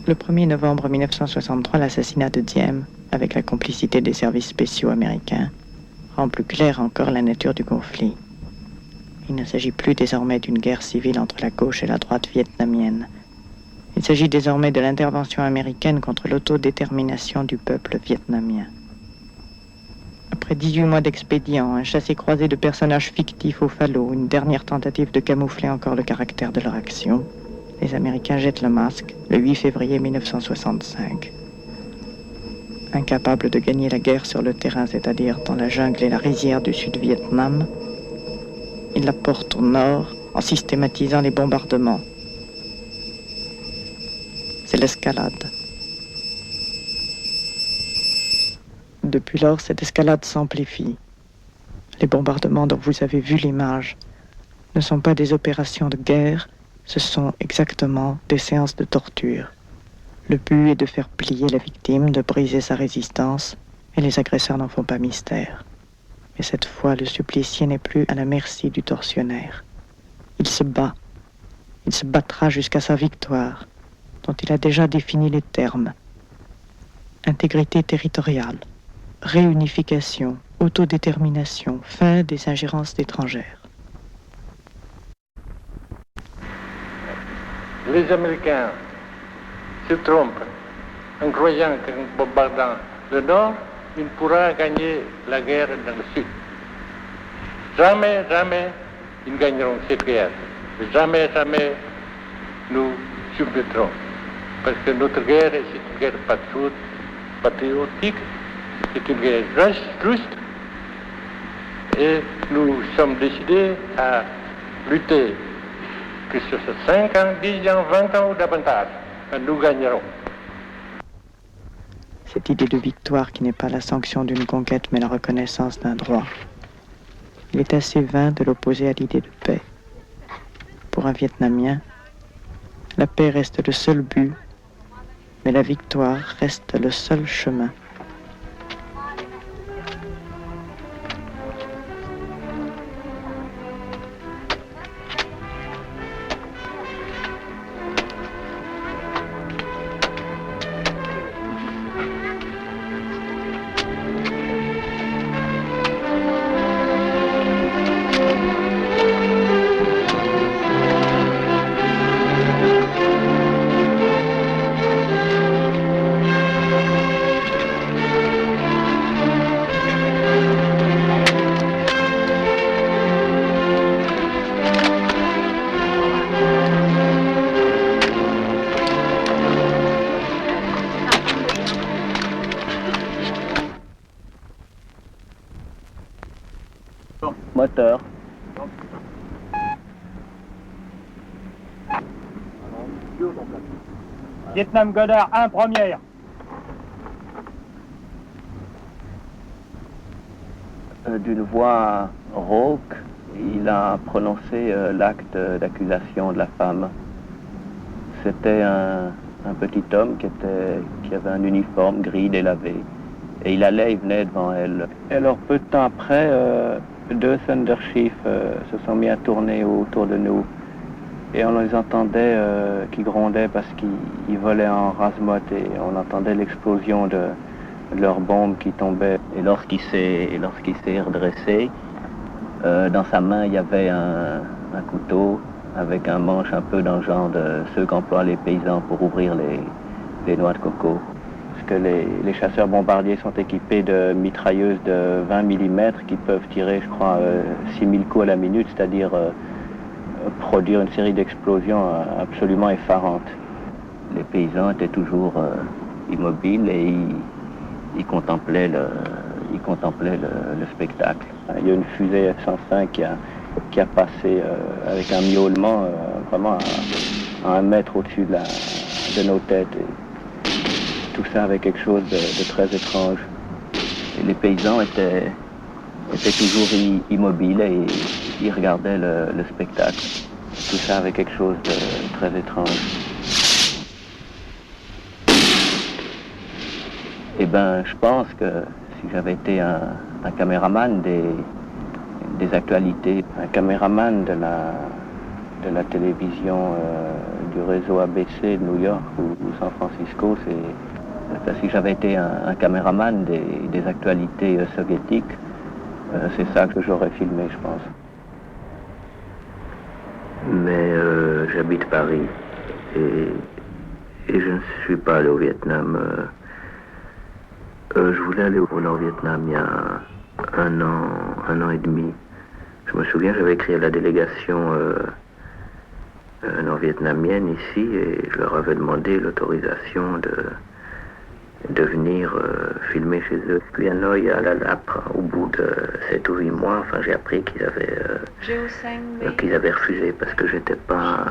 Le 1er novembre 1963, l'assassinat de Diem, avec la complicité des services spéciaux américains, rend plus claire encore la nature du conflit. Il ne s'agit plus désormais d'une guerre civile entre la gauche et la droite vietnamienne. Il s'agit désormais de l'intervention américaine contre l'autodétermination du peuple vietnamien. Après 18 mois d'expédients, un chassé-croisé de personnages fictifs au falot, une dernière tentative de camoufler encore le caractère de leur action, les Américains jettent le masque le 8 février 1965. Incapables de gagner la guerre sur le terrain, c'est-à-dire dans la jungle et la rizière du Sud-Vietnam, ils la portent au nord en systématisant les bombardements. C'est l'escalade. Depuis lors, cette escalade s'amplifie. Les bombardements dont vous avez vu l'image ne sont pas des opérations de guerre, ce sont exactement des séances de torture. Le but est de faire plier la victime, de briser sa résistance, et les agresseurs n'en font pas mystère. Mais cette fois, le supplicié n'est plus à la merci du tortionnaire. Il se bat. Il se battra jusqu'à sa victoire, dont il a déjà défini les termes. Intégrité territoriale, réunification, autodétermination, fin des ingérences étrangères. Les Américains se trompent en croyant qu'en bombardant le Nord, ils pourront gagner la guerre dans le Sud. Jamais, jamais, ils gagneront cette guerre. Jamais, jamais, nous submettrons. Parce que notre guerre, c'est une guerre patriotique, c'est une guerre juste, et nous sommes décidés à lutter, que ce soit 5 ans, 10 ans, 20 ans ou davantage, nous gagnerons. Cette idée de victoire qui n'est pas la sanction d'une conquête mais la reconnaissance d'un droit. Il est assez vain de l'opposer à l'idée de paix. Pour un Vietnamien, la paix reste le seul but, mais la victoire reste le seul chemin. Moteur. Vietnam Goddard 1 première. D'une voix rauque, il a prononcé l'acte d'accusation de la femme. C'était un petit homme qui avait un uniforme gris délavé. Et il venait devant elle. Et alors peu de temps après, 2 Thunderships se sont mis à tourner autour de nous. Et on les entendait qui grondaient parce qu'ils volaient en rase-motte et on entendait l'explosion de leurs bombes qui tombaient. Et lorsqu'il s'est redressé, dans sa main il y avait un couteau avec un manche un peu dans le genre de ceux qu'emploient les paysans pour ouvrir les noix de coco. Parce que les chasseurs bombardiers sont équipés de mitrailleuses de 20 mm qui peuvent tirer, je crois, 6000 coups à la minute, c'est-à-dire produire une série d'explosions absolument effarantes. Les paysans étaient toujours immobiles et ils contemplaient le spectacle. Il y a une fusée F-105 qui a passé avec un miaulement vraiment à 1 mètre au-dessus de nos têtes. Et tout ça avec quelque chose de très étrange. Et les paysans étaient était toujours immobile et il regardait le spectacle. Tout ça avait quelque chose de très étrange. Eh bien, je pense que si j'avais été un caméraman des actualités, un caméraman de la télévision du réseau ABC de New York ou San Francisco, si j'avais été un caméraman des actualités soviétiques, c'est ça que j'aurais filmé, je pense. Mais j'habite Paris et je ne suis pas allé au Vietnam. Je voulais aller au Nord-Vietnam il y a un an et demi. Je me souviens, j'avais écrit à la délégation nord-vietnamienne ici et je leur avais demandé l'autorisation de venir filmer chez eux. Puis à Hanoï, à La Lapre, au bout de 7 ou 8 mois, enfin j'ai appris qu'ils avaient refusé parce que j'étais pas,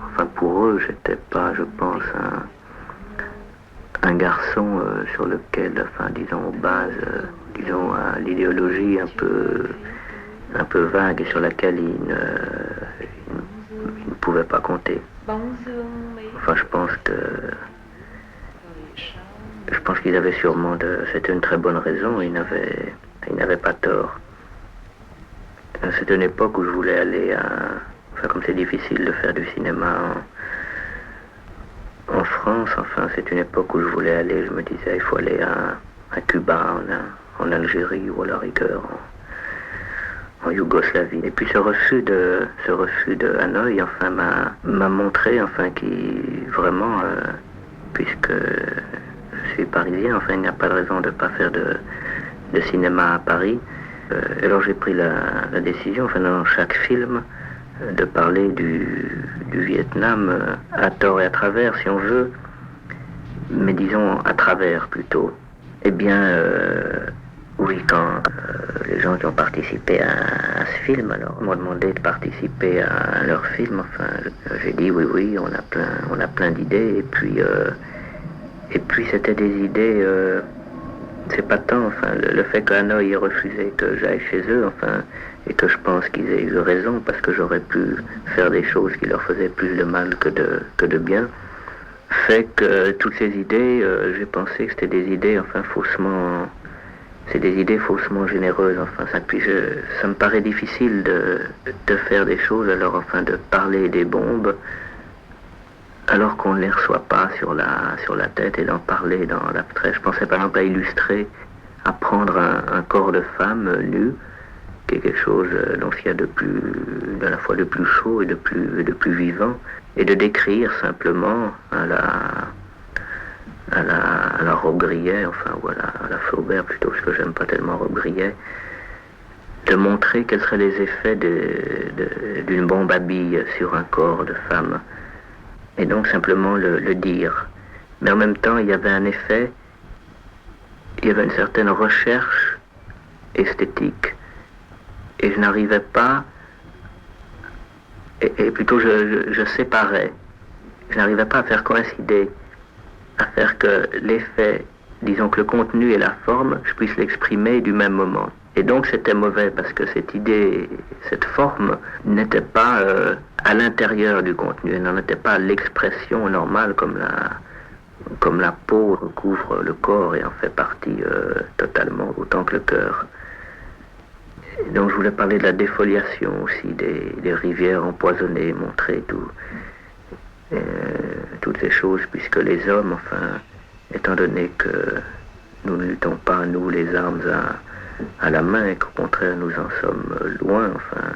enfin pour eux, j'étais pas, je pense, un garçon sur lequel, enfin disons aux bases, disons à l'idéologie un peu vague et sur laquelle ils ne pouvaient pas compter. Enfin je pense qu'ils avaient sûrement c'était une très bonne raison, ils n'avaient pas tort. C'était une époque où je voulais aller enfin comme c'est difficile de faire du cinéma en France, enfin c'est une époque où je voulais aller, je me disais il faut aller à Cuba, en Algérie ou à la rigueur en Yougoslavie. Et puis ce refus de Hanoï, enfin m'a montré, enfin qui vraiment, puisque je suis parisien, enfin il n'y a pas de raison de ne pas faire de cinéma à Paris. Alors j'ai pris la décision, enfin dans chaque film, de parler du Vietnam à tort et à travers, si on veut, mais disons à travers plutôt. Eh bien, oui, quand les gens qui ont participé à ce film, alors m'ont demandé de participer à leur film, enfin, j'ai dit oui, on a plein d'idées, et puis c'était des idées, c'est pas tant, enfin, le fait que Hanoï ait refusé que j'aille chez eux, enfin, et que je pense qu'ils aient eu raison, parce que j'aurais pu faire des choses qui leur faisaient plus de mal que de bien, fait que toutes ces idées, j'ai pensé que c'était des idées, enfin, c'est des idées faussement généreuses, enfin, ça me paraît difficile de faire des choses, alors, enfin, de parler des bombes, alors qu'on ne les reçoit pas sur la tête et d'en parler dans la presse. Je pensais par exemple à illustrer, à prendre un corps de femme nu, qui est quelque chose dont il y a à la fois de plus chaud et de plus vivant, et de décrire simplement à la Robbe-Grillet, enfin ou à la Flaubert plutôt, parce que j'aime pas tellement Robbe-Grillet, de montrer quels seraient les effets d'une bombe à billes sur un corps de femme. Et donc simplement le dire. Mais en même temps, il y avait un effet, il y avait une certaine recherche esthétique. Et je n'arrivais pas, et plutôt je séparais. Je n'arrivais pas à faire coïncider, à faire que l'effet, disons que le contenu et la forme, je puisse l'exprimer du même moment. Et donc c'était mauvais parce que cette idée, cette forme n'était pas à l'intérieur du contenu, elle n'en était pas l'expression normale comme la peau recouvre le corps et en fait partie totalement, autant que le cœur. Et donc je voulais parler de la défoliation aussi, des rivières empoisonnées, montrer toutes ces choses, puisque les hommes, enfin, étant donné que nous ne luttons pas, nous, les armes à la main, et qu'au contraire nous en sommes loin, enfin,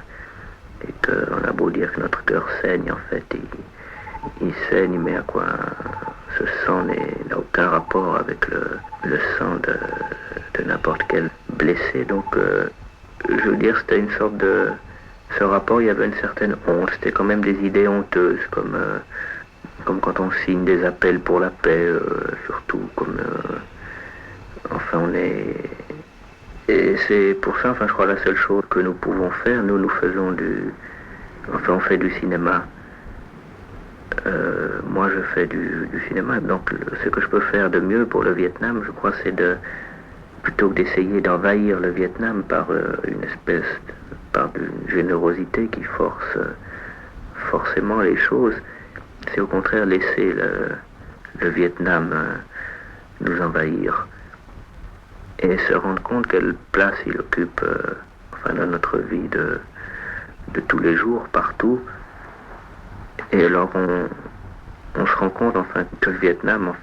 et qu'on a beau dire que notre cœur saigne, en fait, il saigne, mais à quoi ce sang n'a aucun rapport avec le sang de n'importe quel blessé. Donc, je veux dire, c'était une sorte de... Ce rapport, il y avait une certaine honte, c'était quand même des idées honteuses, comme quand on signe des appels pour la paix, surtout, comme... enfin, on est... Et c'est pour ça, enfin, je crois, la seule chose que nous pouvons faire, nous faisons on fait du cinéma. Moi, je fais du cinéma, donc ce que je peux faire de mieux pour le Vietnam, je crois, c'est plutôt que d'essayer d'envahir le Vietnam par par une générosité qui force forcément les choses, c'est au contraire laisser le Vietnam nous envahir et se rendre compte quelle place il occupe dans notre vie de tous les jours, partout. Et alors on se rend compte que le Vietnam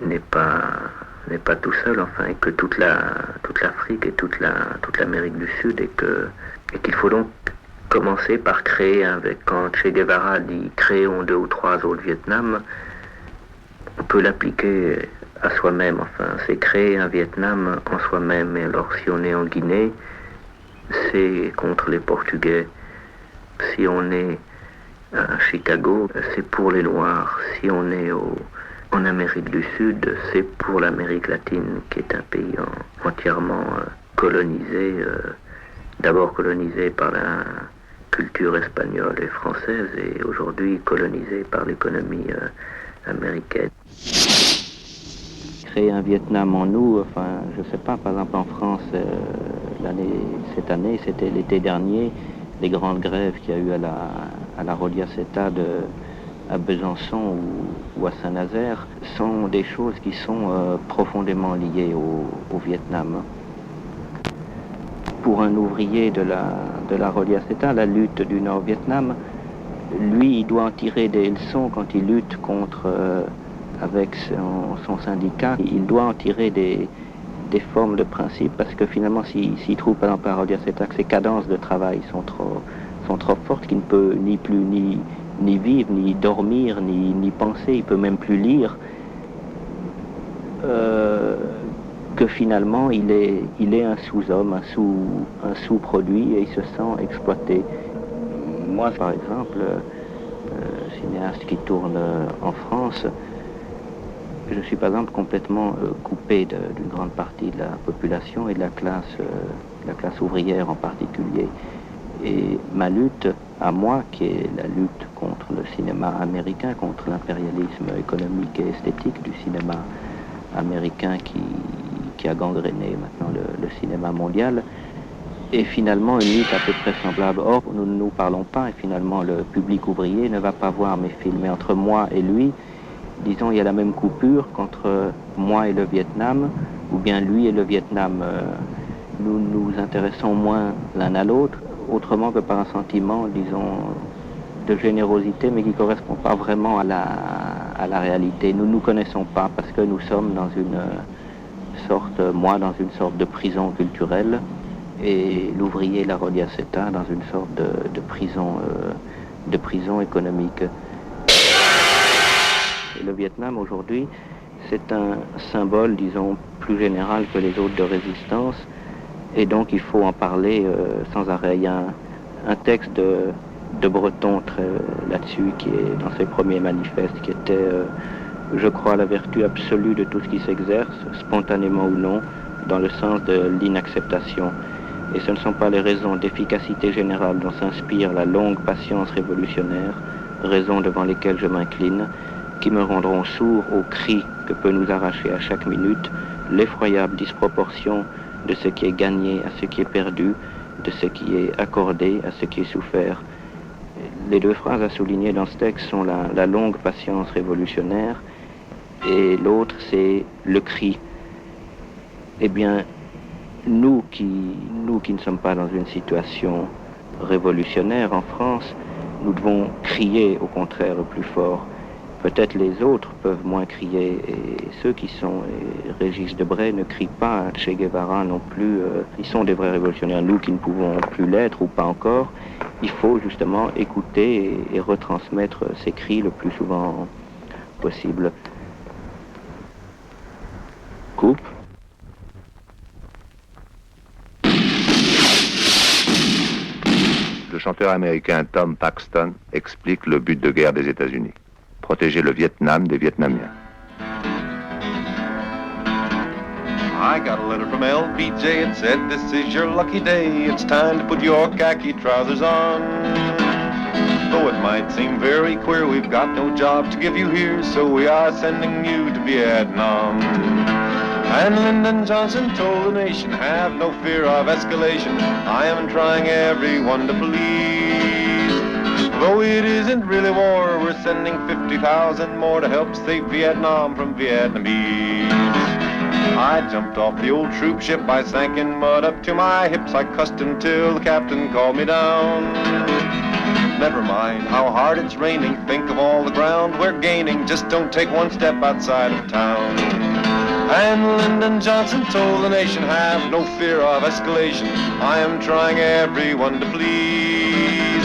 n'est pas tout seul, et que toute l'Afrique et toute l'Amérique du Sud, et qu'il faut donc commencer par créer, quand Che Guevara dit créons 2 ou 3 autres Vietnam, on peut l'appliquer à soi-même, c'est créer un Vietnam en soi-même. Et alors si on est en Guinée, c'est contre les Portugais. Si on est à Chicago, c'est pour les Noirs. Si on est en Amérique du Sud, c'est pour l'Amérique latine, qui est un pays entièrement colonisé, d'abord colonisé par la culture espagnole et française, et aujourd'hui colonisé par l'économie américaine. Créer un Vietnam en nous, je sais pas, par exemple en France, cette année, c'était l'été dernier, les grandes grèves qu'il y a eu à la Roliaceta à Besançon ou à Saint-Nazaire sont des choses qui sont profondément liées au Vietnam. Pour un ouvrier de la Roliaceta, la lutte du Nord-Vietnam, lui, il doit en tirer des leçons quand il lutte avec son syndicat. Il doit en tirer des formes de principe, parce que finalement, s'il trouve par exemple à Roliaceta que ses cadences de travail sont trop fortes, qu'il ne peut ni vivre, ni dormir, ni penser, il peut même plus lire, que finalement il est un sous-homme, un sous-produit, et il se sent exploité. Moi, par exemple, cinéaste qui tourne en France, je suis par exemple complètement coupé d'une grande partie de la population et de la classe ouvrière en particulier. Et ma lutte, à moi, qui est la lutte contre le cinéma américain, contre l'impérialisme économique et esthétique du cinéma américain qui a gangréné maintenant le cinéma mondial, est finalement une lutte à peu près semblable. Or, nous ne nous parlons pas, et finalement le public ouvrier ne va pas voir mes films. Mais entre moi et lui, disons, il y a la même coupure qu'entre moi et le Vietnam, ou bien lui et le Vietnam. Nous nous intéressons moins l'un à l'autre, autrement que par un sentiment, disons, de générosité, mais qui ne correspond pas vraiment à la réalité. Nous ne nous connaissons pas parce que nous sommes dans une sorte de prison culturelle, et l'ouvrier, la Roliaceta, dans une sorte de prison économique. Et le Vietnam aujourd'hui, c'est un symbole, disons, plus général que les autres de résistance, et donc il faut en parler sans arrêt. Il y a un texte de Breton là-dessus, qui est dans ses premiers manifestes, qui était, je crois, la vertu absolue de tout ce qui s'exerce, spontanément ou non, dans le sens de l'inacceptation. Et ce ne sont pas les raisons d'efficacité générale dont s'inspire la longue patience révolutionnaire, raisons devant lesquelles je m'incline, qui me rendront sourds aux cris que peut nous arracher à chaque minute l'effroyable disproportion de ce qui est gagné à ce qui est perdu, de ce qui est accordé à ce qui est souffert. Les deux phrases à souligner dans ce texte sont la longue patience révolutionnaire, et l'autre c'est le cri. Eh bien, nous qui ne sommes pas dans une situation révolutionnaire en France, nous devons crier au contraire le plus fort. Peut-être les autres peuvent moins crier, et ceux qui sont, Régis Debray ne crient pas, Che Guevara non plus, ils sont des vrais révolutionnaires. Nous qui ne pouvons plus l'être ou pas encore, il faut justement écouter et retransmettre ces cris le plus souvent possible. Coupe. Le chanteur américain Tom Paxton explique le but de guerre des États-Unis: protéger le Vietnam des Vietnamiens. I got a letter from LBJ. It said, "This is your lucky day. It's time to put your khaki trousers on. Though it might seem very queer, we've got no job to give you here, so we are sending you to Vietnam. And Lyndon Johnson told the nation, have no fear of escalation. I am trying everyone to please. Though it isn't really war, we're sending 50,000 more to help save Vietnam from Vietnamese. I jumped off the old troop ship, I sank in mud up to my hips. I cussed until the captain called me down. Never mind how hard it's raining, think of all the ground we're gaining. Just don't take one step outside of town. And Lyndon Johnson told the nation, have no fear of escalation. I am trying everyone to please.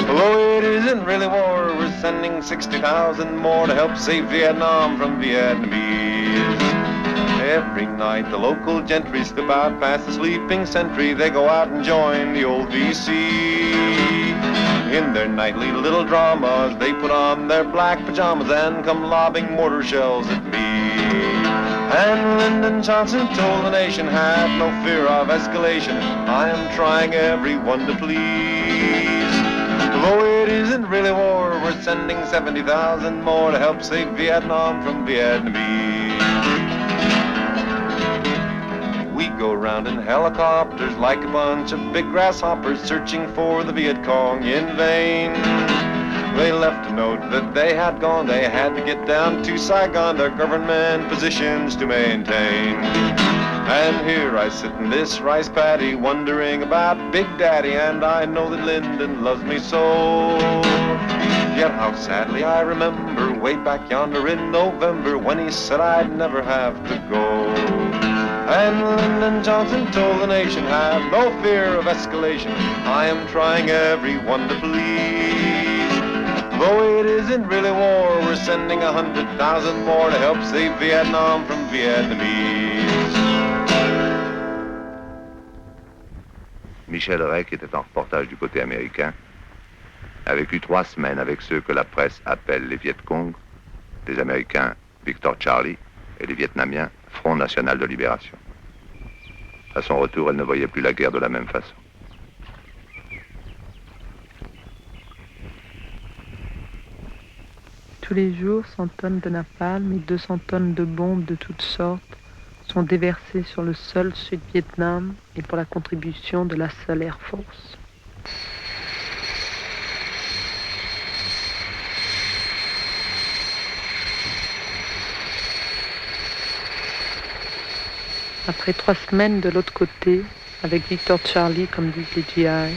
Although it isn't really war, we're sending 60,000 more to help save Vietnam from Vietnamese. Every night the local gentry slip out past the sleeping sentry. They go out and join the old VC. In their nightly little dramas, they put on their black pajamas and come lobbing mortar shells at me. And Lyndon Johnson told the nation, have no fear of escalation. I am trying everyone to please. Though it isn't really war, we're sending 70,000 more to help save Vietnam from Vietnamese. We go round in helicopters like a bunch of big grasshoppers searching for the Viet Cong in vain. They left a note that they had gone, they had to get down to Saigon, their government positions to maintain. And here I sit in this rice paddy wondering about Big Daddy, and I know that Lyndon loves me so. Yet how sadly I remember way back yonder in November when he said I'd never have to go. And Lyndon Johnson told the nation, have no fear of escalation. I am trying everyone to please. Though it isn't really war, we're sending 100,000 more to help save Vietnam from Vietnamese. Michel Rey, qui était en reportage du côté américain, a vécu 3 semaines avec ceux que la presse appelle les Viet Cong, les Américains Victor Charlie et les Vietnamiens Front National de Libération. À son retour, elle ne voyait plus la guerre de la même façon. Tous les jours, 100 tonnes de napalm et 200 tonnes de bombes de toutes sortes sont déversées sur le sol Sud-Vietnam et pour la contribution de la seule Air Force. Après 3 semaines de l'autre côté, avec Victor Charlie, comme disent les GI,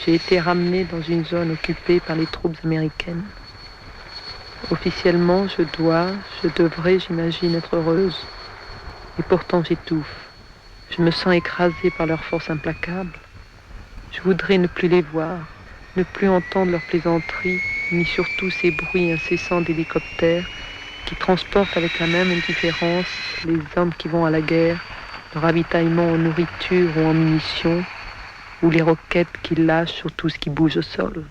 j'ai été ramenée dans une zone occupée par les troupes américaines. Officiellement, je devrais, j'imagine, être heureuse. Et pourtant, j'étouffe. Je me sens écrasée par leur force implacable. Je voudrais ne plus les voir, ne plus entendre leurs plaisanteries, ni surtout ces bruits incessants d'hélicoptères qui transportent avec la même indifférence les hommes qui vont à la guerre, le ravitaillement en nourriture ou en munitions, ou les roquettes qu'ils lâchent sur tout ce qui bouge au sol.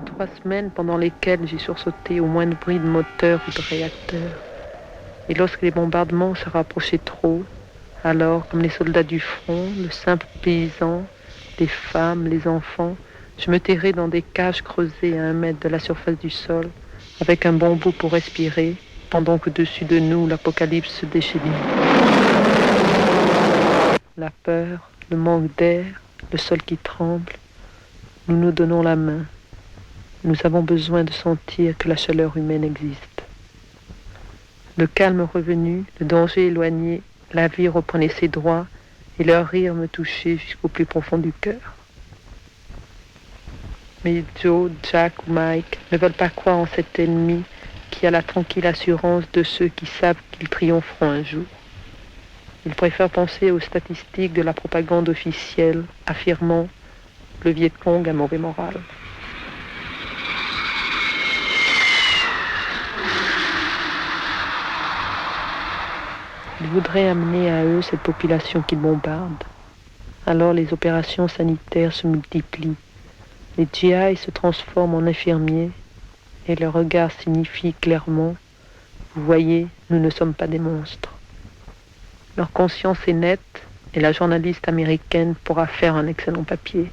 3 semaines pendant lesquelles j'ai sursauté au moindre bruit de moteur ou de réacteur. Et lorsque les bombardements se rapprochaient trop, alors, comme les soldats du front, le simple paysan, les femmes, les enfants, je me terrais dans des cages creusées à 1 mètre de la surface du sol, avec un bon bout pour respirer, pendant qu'au-dessus de nous, l'apocalypse se déchaînait. La peur, le manque d'air, le sol qui tremble, nous nous donnons la main. Nous avons besoin de sentir que la chaleur humaine existe. Le calme revenu, le danger éloigné, la vie reprenait ses droits et leur rire me touchait jusqu'au plus profond du cœur. Mais Joe, Jack ou Mike ne veulent pas croire en cet ennemi qui a la tranquille assurance de ceux qui savent qu'ils triompheront un jour. Ils préfèrent penser aux statistiques de la propagande officielle affirmant « le Viet Cong a mauvais moral ». Ils voudraient amener à eux cette population qu'ils bombardent. Alors les opérations sanitaires se multiplient. Les GI se transforment en infirmiers et leur regard signifie clairement « Vous voyez, nous ne sommes pas des monstres ». Leur conscience est nette et la journaliste américaine pourra faire un excellent papier.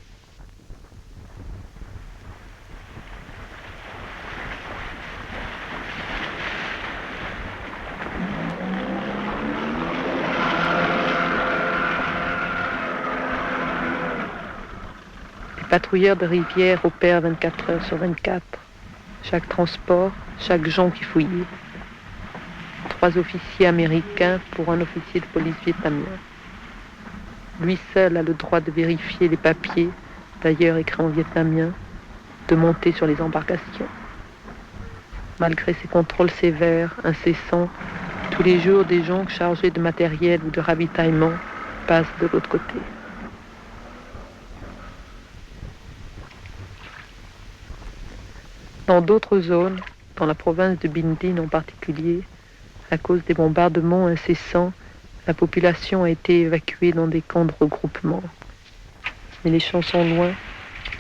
patrouilleurs de rivière opèrent 24 heures sur 24. Chaque transport, chaque jonque est fouillé. 3 officiers américains pour un officier de police vietnamien. Lui seul a le droit de vérifier les papiers, d'ailleurs écrits en vietnamien, de monter sur les embarcations. Malgré ces contrôles sévères, incessants, tous les jours des jonques chargées de matériel ou de ravitaillement passent de l'autre côté. Dans d'autres zones, dans la province de Binh Dinh en particulier, à cause des bombardements incessants, la population a été évacuée dans des camps de regroupement. Mais les champs sont loin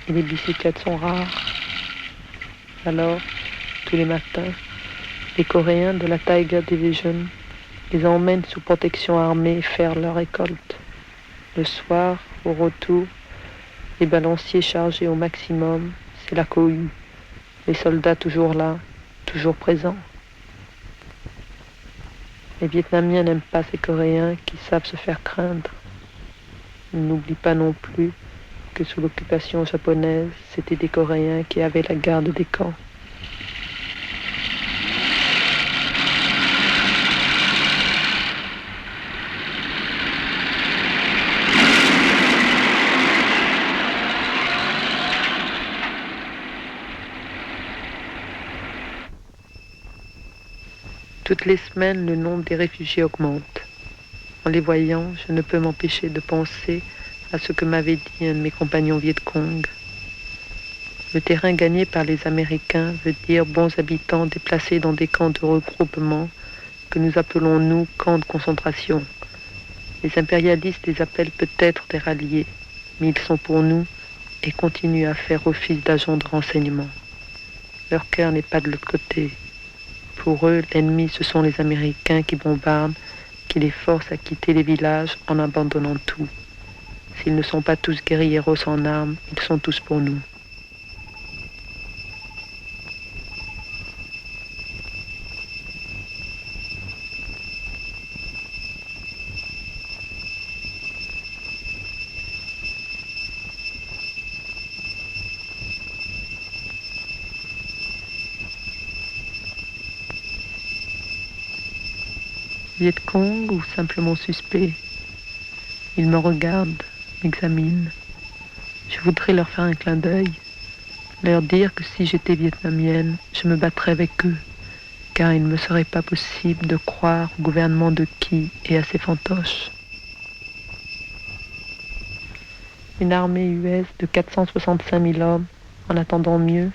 et les bicyclettes sont rares. Alors, tous les matins, les Coréens de la Tiger Division les emmènent sous protection armée faire leur récolte. Le soir, au retour, les balanciers chargés au maximum, c'est la cohue. Les soldats toujours là, toujours présents. Les Vietnamiens n'aiment pas ces Coréens qui savent se faire craindre. Ils n'oublient pas non plus que sous l'occupation japonaise, c'était des Coréens qui avaient la garde des camps. Toutes les semaines, le nombre des réfugiés augmente. En les voyant, je ne peux m'empêcher de penser à ce que m'avait dit un de mes compagnons Viet-Cong. Le terrain gagné par les Américains veut dire bons habitants déplacés dans des camps de regroupement que nous appelons, nous, camps de concentration. Les impérialistes les appellent peut-être des ralliés, mais ils sont pour nous et continuent à faire office d'agents de renseignement. Leur cœur n'est pas de l'autre côté. Pour eux, l'ennemi, ce sont les Américains qui bombardent, qui les forcent à quitter les villages en abandonnant tout. S'ils ne sont pas tous guérilleros en armes, ils sont tous pour nous. Viet-Cong ou simplement suspect. Ils me regardent, m'examinent. Je voudrais leur faire un clin d'œil, leur dire que si j'étais vietnamienne, je me battrais avec eux, car il ne me serait pas possible de croire au gouvernement de qui et à ses fantoches. Une armée US de 465 000 hommes, en attendant mieux,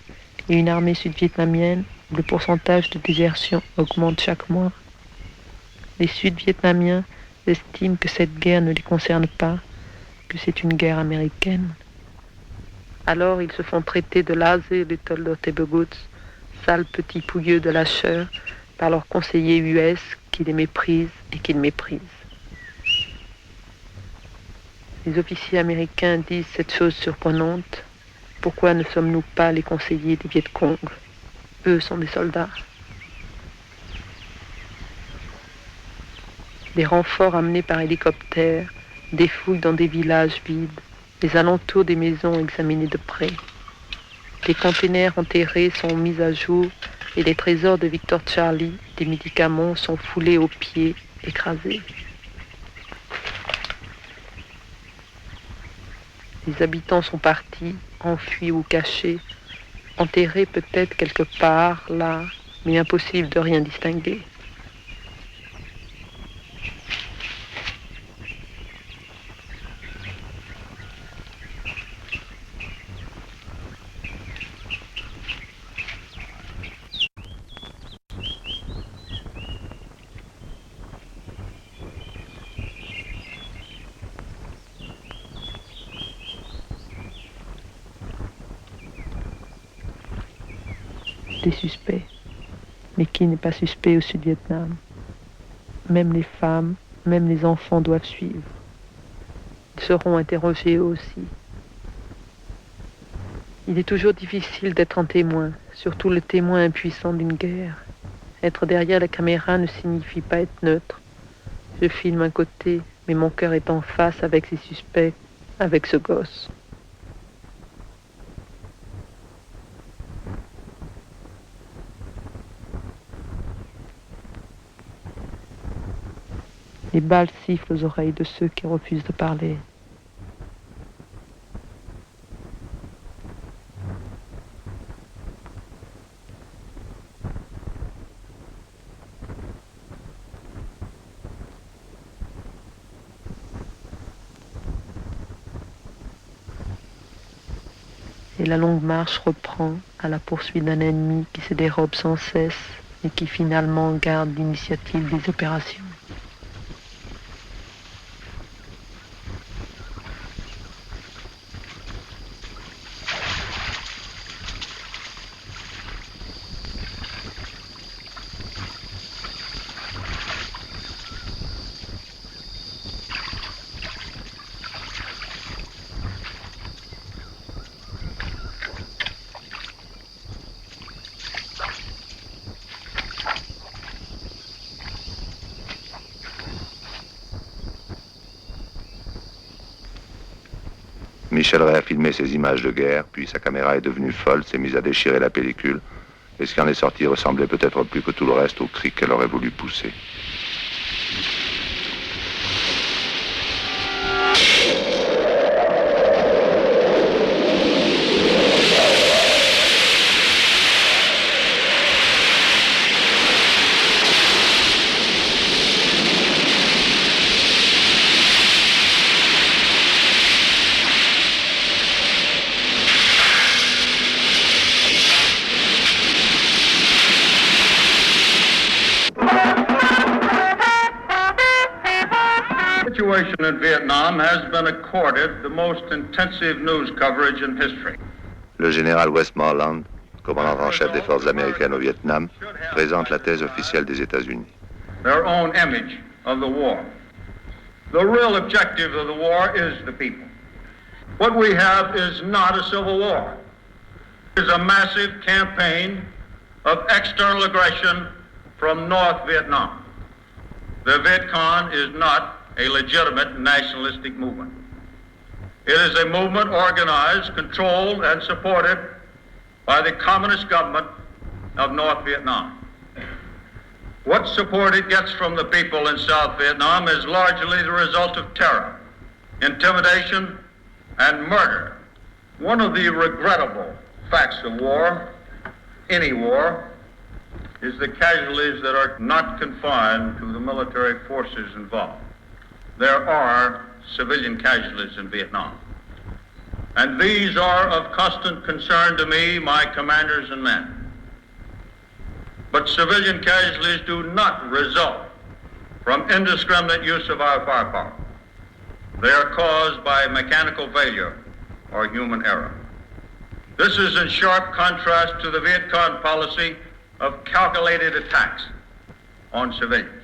et une armée sud-vietnamienne où le pourcentage de désertion augmente chaque mois. Les Sud-Vietnamiens estiment que cette guerre ne les concerne pas, que c'est une guerre américaine. Alors ils se font traiter de lazy little dirty bogoots, sales petits pouilleux de lâcheurs, par leurs conseillers US qui les méprisent et qu'ils méprisent. Les officiers américains disent cette chose surprenante: pourquoi ne sommes-nous pas les conseillers des Viet-Cong? Eux sont des soldats. Des renforts amenés par hélicoptère, des fouilles dans des villages vides, les alentours des maisons examinés de près. Les containers enterrés sont mis à jour et les trésors de Victor Charlie, des médicaments, sont foulés aux pieds, écrasés. Les habitants sont partis, enfuis ou cachés, enterrés peut-être quelque part, là, mais impossible de rien distinguer. Des suspects. Mais qui n'est pas suspect au Sud-Vietnam? Même les femmes, même les enfants doivent suivre. Ils seront interrogés aussi. Il est toujours difficile d'être un témoin, surtout le témoin impuissant d'une guerre. Être derrière la caméra ne signifie pas être neutre. Je filme un côté, mais mon cœur est en face avec ces suspects, avec ce gosse. Les balles sifflent aux oreilles de ceux qui refusent de parler. Et la longue marche reprend à la poursuite d'un ennemi qui se dérobe sans cesse et qui finalement garde l'initiative des opérations. Michel Ray a filmé ces images de guerre, puis sa caméra est devenue folle, s'est mise à déchirer la pellicule, et ce qui en est sorti ressemblait peut-être plus que tout le reste au cri qu'elle aurait voulu pousser. The situation in Vietnam has been accorded the most intensive news coverage in history. Le général Westmoreland, commandant en chef des forces américaines au Vietnam, présente la thèse officielle des États-Unis. Their own image of the war. The real objective of the war is the people. What we have is not a civil war. It is a massive campaign of external aggression from North Vietnam. The Viet Cong is not a legitimate nationalistic movement. It is a movement organized, controlled, and supported by the Communist government of North Vietnam. What support it gets from the people in South Vietnam is largely the result of terror, intimidation, and murder. One of the regrettable facts of war, any war, is the casualties that are not confined to the military forces involved. There are civilian casualties in Vietnam. And these are of constant concern to me, my commanders and men. But civilian casualties do not result from indiscriminate use of our firepower. They are caused by mechanical failure or human error. This is in sharp contrast to the Viet Cong policy of calculated attacks on civilians.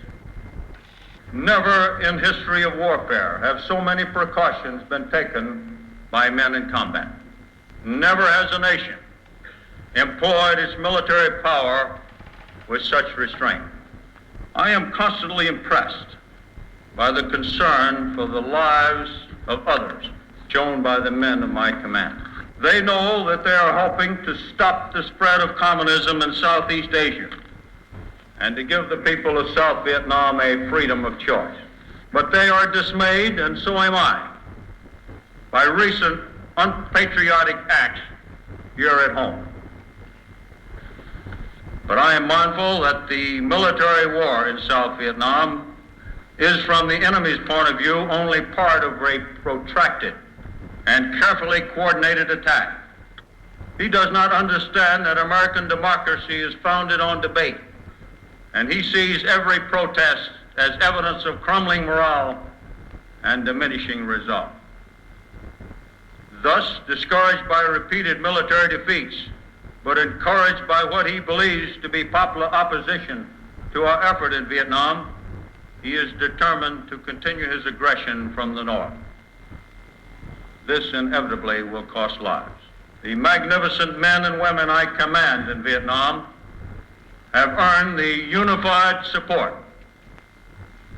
Never in history of warfare have so many precautions been taken by men in combat. Never has a nation employed its military power with such restraint. I am constantly impressed by the concern for the lives of others shown by the men of my command. They know that they are helping to stop the spread of communism in Southeast Asia and to give the people of South Vietnam a freedom of choice. But they are dismayed, and so am I, by recent unpatriotic acts here at home. But I am mindful that the military war in South Vietnam is, from the enemy's point of view, only part of a protracted and carefully coordinated attack. He does not understand that American democracy is founded on debate, and he sees every protest as evidence of crumbling morale and diminishing resolve. Thus, discouraged by repeated military defeats, but encouraged by what he believes to be popular opposition to our effort in Vietnam, he is determined to continue his aggression from the north. This inevitably will cost lives. The magnificent men and women I command in Vietnam have earned the unified support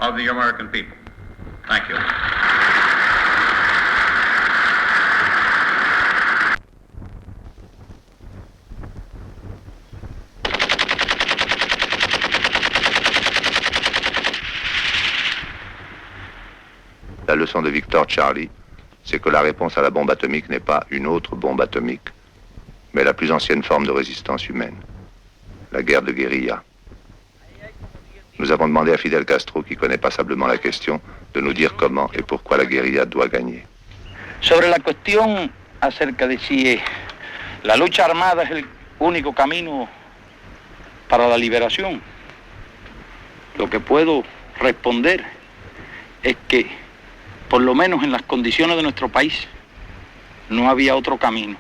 of the American people. Thank you. leçon de Victor Charlie, c'est que la réponse à la bombe atomique n'est pas une autre bombe atomique, mais la plus ancienne forme de résistance humaine, la guerre de guérilla. Nous avons demandé à Fidel Castro, qui connaît passablement la question, de nous dire comment et pourquoi la guérilla doit gagner. Sobre la cuestión acerca de si la lucha armada es el único camino para la liberación, lo que puedo responder es que, por lo menos en las condiciones de nuestro país, no había otro camino.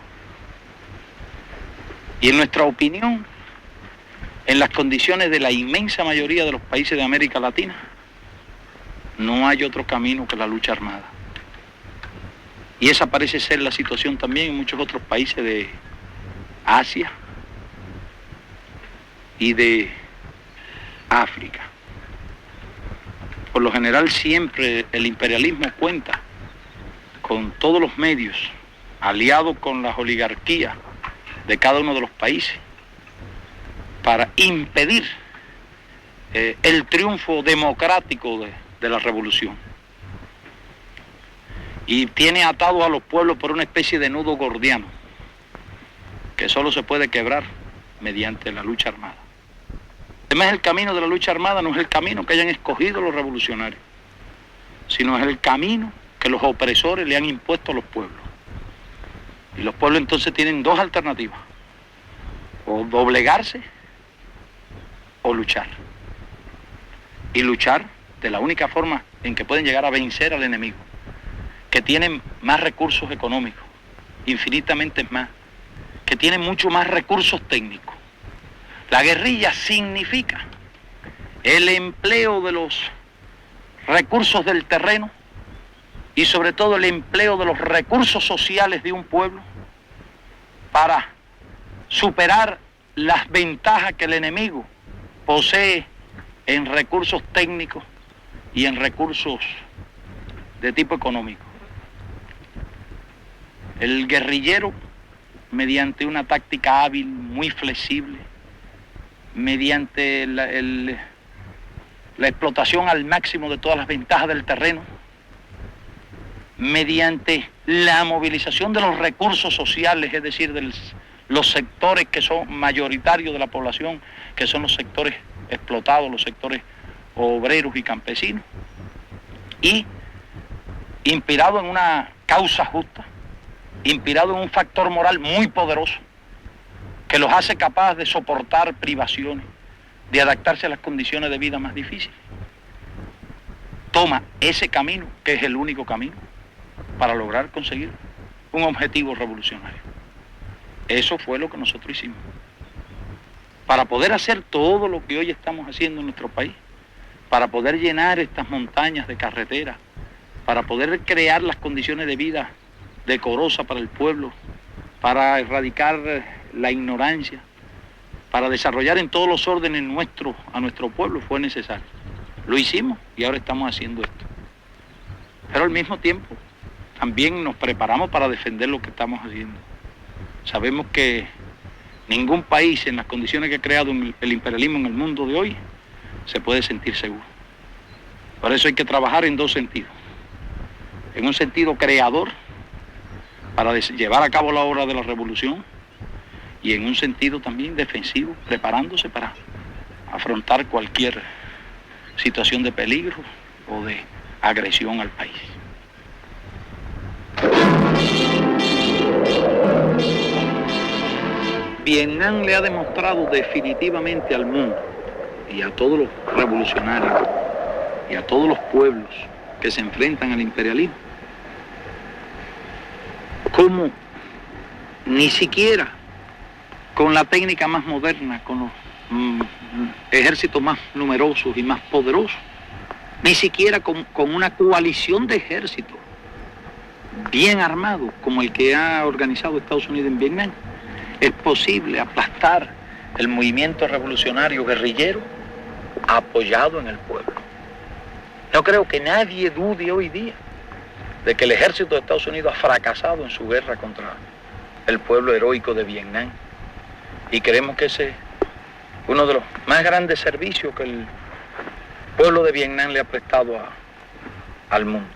Y en nuestra opinión, en las condiciones de la inmensa mayoría de los países de América Latina, no hay otro camino que la lucha armada. Y esa parece ser la situación también en muchos otros países de Asia y de África. Por lo general siempre el imperialismo cuenta con todos los medios, aliado con las oligarquías de cada uno de los países, para impedir el triunfo democrático de la revolución. Y tiene atado a los pueblos por una especie de nudo gordiano, que solo se puede quebrar mediante la lucha armada. Además, el camino de la lucha armada no es el camino que hayan escogido los revolucionarios, sino es el camino que los opresores le han impuesto a los pueblos. Y los pueblos entonces tienen dos alternativas: o doblegarse o luchar. Y luchar de la única forma en que pueden llegar a vencer al enemigo, que tienen más recursos económicos, infinitamente más, que tienen mucho más recursos técnicos. La guerrilla significa el empleo de los recursos del terreno y sobre todo el empleo de los recursos sociales de un pueblo para superar las ventajas que el enemigo posee en recursos técnicos y en recursos de tipo económico. El guerrillero, mediante una táctica hábil, muy flexible, mediante la explotación al máximo de todas las ventajas del terreno, mediante la movilización de los recursos sociales, es decir, de los sectores que son mayoritarios de la población, que son los sectores explotados, los sectores obreros y campesinos, y inspirado en una causa justa, inspirado en un factor moral muy poderoso, que los hace capaces de soportar privaciones, de adaptarse a las condiciones de vida más difíciles. Toma ese camino, que es el único camino, para lograr conseguir un objetivo revolucionario. Eso fue lo que nosotros hicimos. Para poder hacer todo lo que hoy estamos haciendo en nuestro país, para poder llenar estas montañas de carreteras, para poder crear las condiciones de vida decorosas para el pueblo, para erradicar la ignorancia, para desarrollar en todos los órdenes a nuestro pueblo, fue necesario. Lo hicimos y ahora estamos haciendo esto. Pero al mismo tiempo también nos preparamos para defender lo que estamos haciendo. Sabemos que ningún país en las condiciones que ha creado el imperialismo en el mundo de hoy se puede sentir seguro. Por eso hay que trabajar en dos sentidos. En un sentido creador, para llevar a cabo la obra de la revolución, y en un sentido también defensivo, preparándose para afrontar cualquier situación de peligro o de agresión al país. Vietnam le ha demostrado definitivamente al mundo y a todos los revolucionarios y a todos los pueblos que se enfrentan al imperialismo cómo ni siquiera con la técnica más moderna, con los ejércitos más numerosos y más poderosos, ni siquiera con una coalición de ejércitos bien armados como el que ha organizado Estados Unidos en Vietnam, es posible aplastar el movimiento revolucionario guerrillero apoyado en el pueblo. No creo que nadie dude hoy día de que el ejército de Estados Unidos ha fracasado en su guerra contra el pueblo heroico de Vietnam. Y creemos que ese es uno de los más grandes servicios que el pueblo de Vietnam le ha prestado al mundo.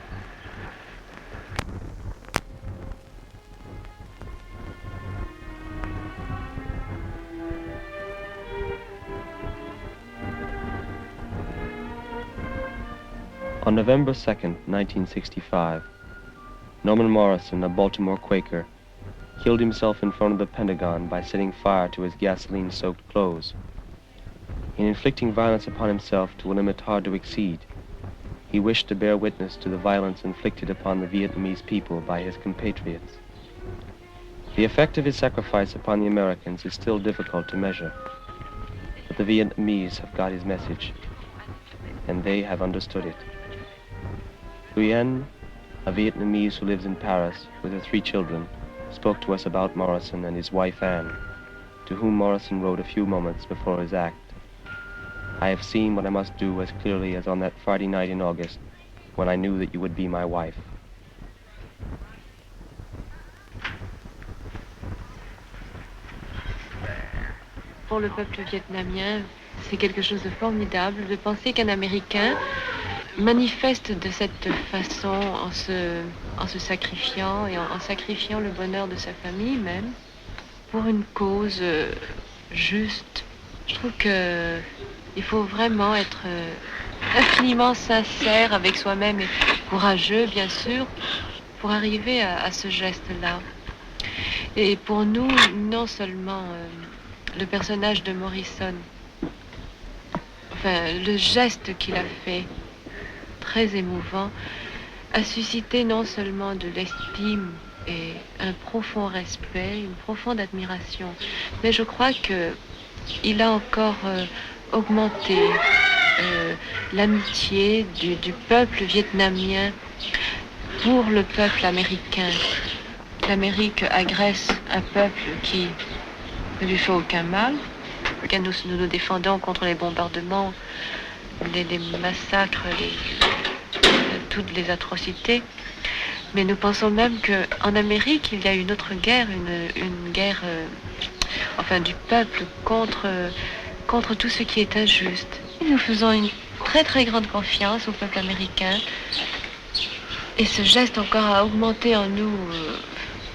On November 2nd, 1965, Norman Morrison, a Baltimore Quaker, killed himself in front of the Pentagon by setting fire to his gasoline-soaked clothes. In inflicting violence upon himself to a limit hard to exceed, he wished to bear witness to the violence inflicted upon the Vietnamese people by his compatriots. The effect of his sacrifice upon the Americans is still difficult to measure, but the Vietnamese have got his message, and they have understood it. Nguyen, a Vietnamese who lives in Paris with her 3 children, spoke to us about Morrison and his wife Anne, to whom Morrison wrote a few moments before his act. I have seen what I must do as clearly as on that Friday night in August, when I knew that you would be my wife. Pour le peuple vietnamien, c'est quelque chose de formidable de penser qu'un Américain manifeste de cette façon en se sacrifiant et en sacrifiant le bonheur de sa famille même pour une cause juste. Je trouve qu'il faut vraiment être infiniment sincère avec soi-même et courageux, bien sûr, pour arriver à ce geste-là. Et pour nous, non seulement le personnage de Morrison, enfin le geste qu'il a fait, très émouvant, a suscité non seulement de l'estime et un profond respect, une profonde admiration, mais je crois qu'il a encore augmenté l'amitié du peuple vietnamien pour le peuple américain. L'Amérique agresse un peuple qui ne lui fait aucun mal, car nous nous défendons contre les bombardements, les massacres, toutes les atrocités. Mais nous pensons même qu'en Amérique, il y a une autre guerre, une guerre enfin, du peuple contre tout ce qui est injuste. Nous faisons une très très grande confiance au peuple américain. Et ce geste encore a augmenté en nous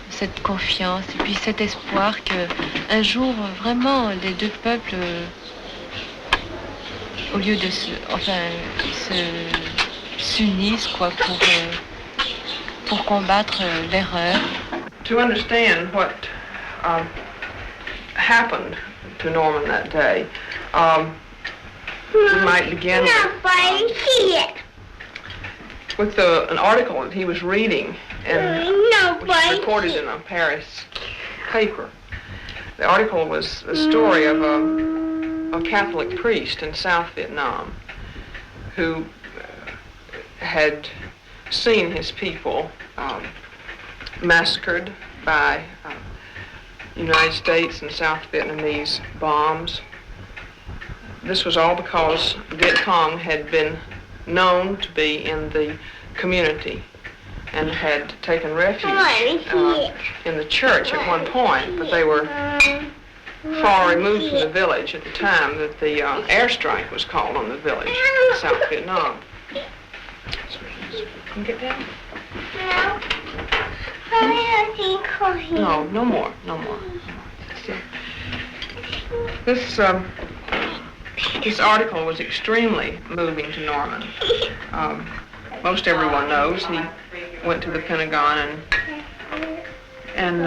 cette confiance et puis cet espoir qu'un jour, vraiment, les deux peuples, au lieu de s'unissent quoi, pour combattre l'erreur. To understand what happened to Norman that day, we might begin with an article that he was reading, which was recorded in a Paris paper. The article was a story of a Catholic priest in South Vietnam who had seen his people massacred by United States and South Vietnamese bombs. This was all because Viet Cong had been known to be in the community and had taken refuge in the church at one point, but they were far removed from the village at the time that the airstrike was called on the village in South Vietnam. Can you get down? No. No more. This article was extremely moving to Norman. Most everyone knows he went to the Pentagon and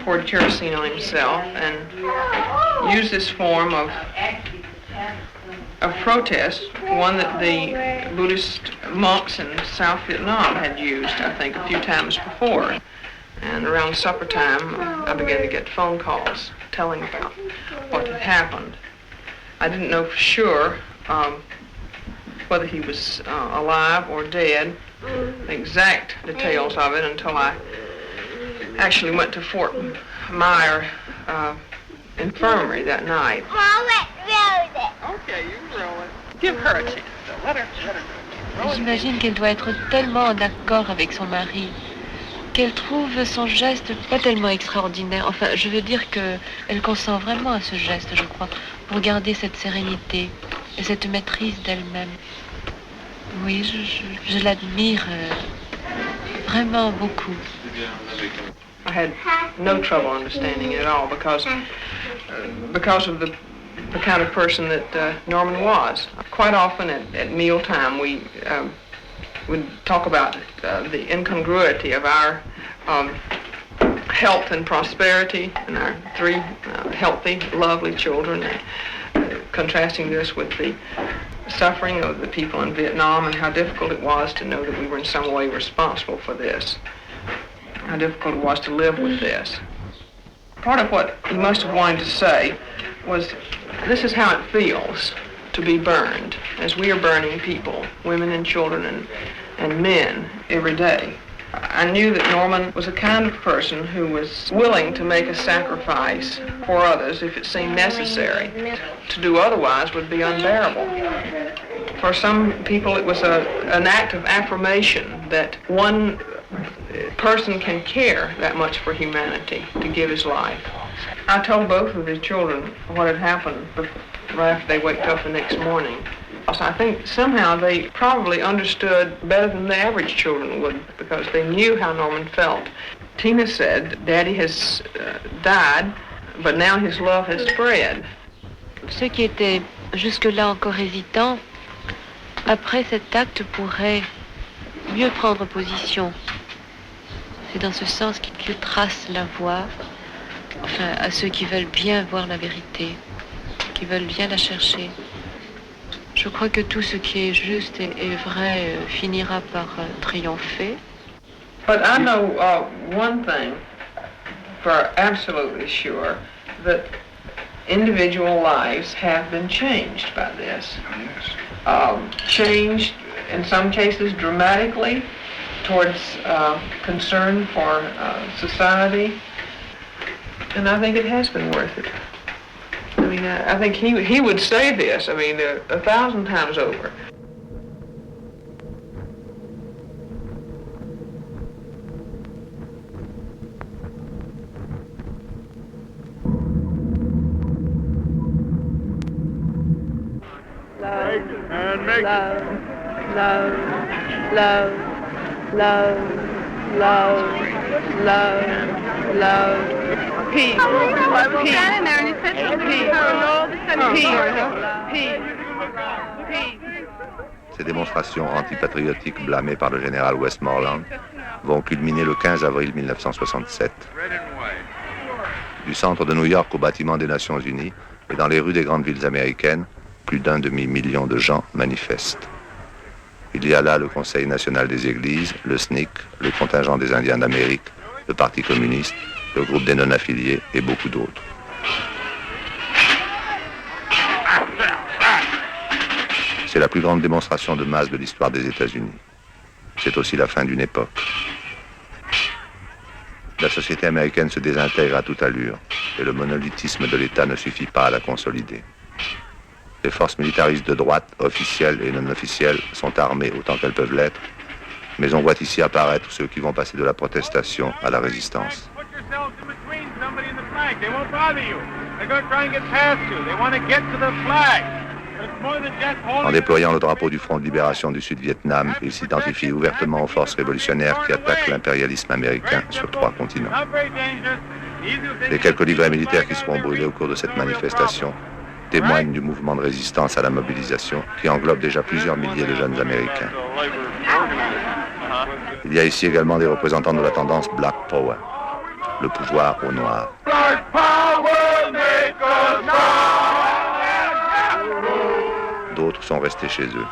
poured kerosene on himself and used this form of protest, one that the Buddhist monks in South Vietnam had used, I think, a few times before. And around supper time, I began to get phone calls telling about what had happened. I didn't know for sure whether he was alive or dead, the exact details of it, until I actually went to Fort Myer Infirmary that night. Okay, you roll it. Give her a chance. Let her go. J'imagine qu'elle doit être tellement en accord avec son mari qu'elle trouve son geste pas tellement extraordinaire. Enfin, je veux dire qu'elle consent vraiment à ce geste, je crois, pour garder cette sérénité et cette maîtrise d'elle-même. Oui, je l'admire vraiment beaucoup. I had no trouble understanding it at all because of the kind of person that Norman was. Quite often at mealtime, we would talk about the incongruity of our health and prosperity and our three healthy, lovely children, contrasting this with the suffering of the people in Vietnam and how difficult it was to know that we were in some way responsible for this, how difficult it was to live with this. Part of what he must have wanted to say was, this is how it feels to be burned, as we are burning people, women and children and men every day. I knew that Norman was a kind of person who was willing to make a sacrifice for others if it seemed necessary. To do otherwise would be unbearable. For some people, it was an act of affirmation that one person can care that much for humanity, to give his life. I told both of his children what had happened right after they waked up the next morning. So I think somehow they probably understood better than the average children would, because they knew how Norman felt. Tina said, Daddy has died, but now his love has spread. Ceux qui étaient jusque-là encore hésitants, après cet acte pourraient mieux prendre position. C'est dans ce sens qu'il trace la voie, enfin, à ceux qui veulent bien voir la vérité, qui veulent bien la chercher. Je crois que tout ce qui est juste et vrai finira par triompher. But I know one thing for absolutely sure, that individual lives have been changed by this. Changed in some cases dramatically towards concern for society, and I think it has been worth it. I mean, I think he would say this, 1,000 times over. Peace. Ces démonstrations antipatriotiques blâmées par le général Westmoreland vont culminer le 15 avril 1967. Du centre de New York au bâtiment des Nations Unies et dans les rues des grandes villes américaines, plus d'1 demi-million de gens manifestent. Il y a là le Conseil national des églises, le SNCC, le contingent des Indiens d'Amérique, le Parti communiste, le groupe des non-affiliés et beaucoup d'autres. C'est la plus grande démonstration de masse de l'histoire des États-Unis. C'est aussi la fin d'une époque. La société américaine se désintègre à toute allure et le monolithisme de l'État ne suffit pas à la consolider. Les forces militaristes de droite, officielles et non officielles, sont armées autant qu'elles peuvent l'être, mais on voit ici apparaître ceux qui vont passer de la protestation à la résistance. En déployant le drapeau du Front de libération du Sud-Vietnam, ils s'identifient ouvertement aux forces révolutionnaires qui attaquent l'impérialisme américain sur 3 continents. Les quelques livrets militaires qui seront brûlés au cours de cette manifestation témoignent du mouvement de résistance à la mobilisation qui englobe déjà plusieurs milliers de jeunes Américains. Il y a ici également des représentants de la tendance Black Power, le pouvoir au noir. D'autres sont restés chez eux.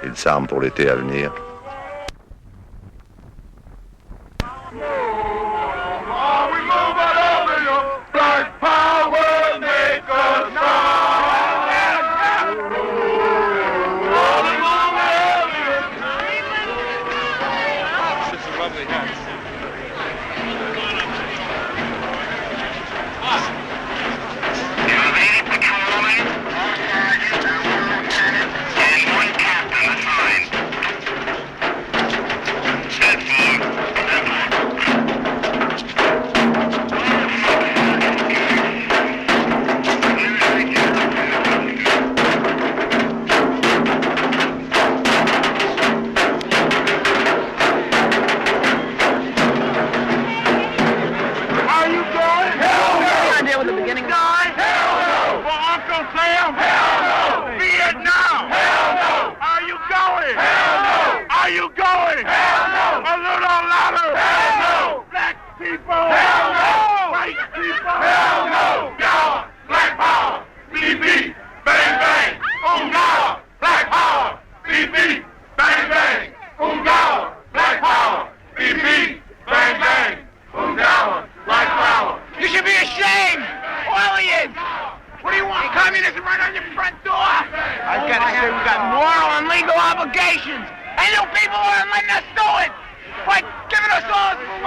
Ils s'arment pour l'été à venir.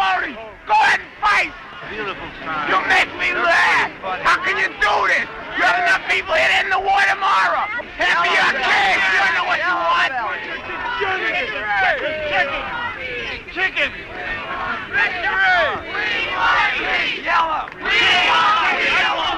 Marty. Go ahead and fight. Beautiful sign. You make me laugh. How can you do this? You have enough people here to end the war tomorrow. And be a king. You don't know what you want. Chicken. Victory. We want peace. Yellow. We want peace. Yellow.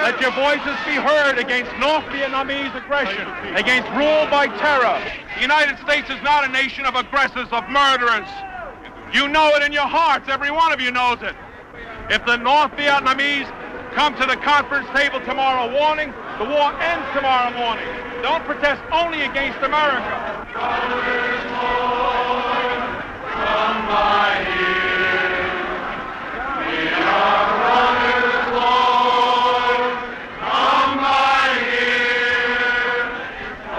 Let your voices be heard against North Vietnamese aggression, against rule by terror. The United States is not a nation of aggressors, of murderers. You know it in your hearts. Every one of you knows it. If the North Vietnamese come to the conference table tomorrow morning, the war ends tomorrow morning. Don't protest only against America. Runners, Lord, come by here. We are runners, Lord, come by here. Oh,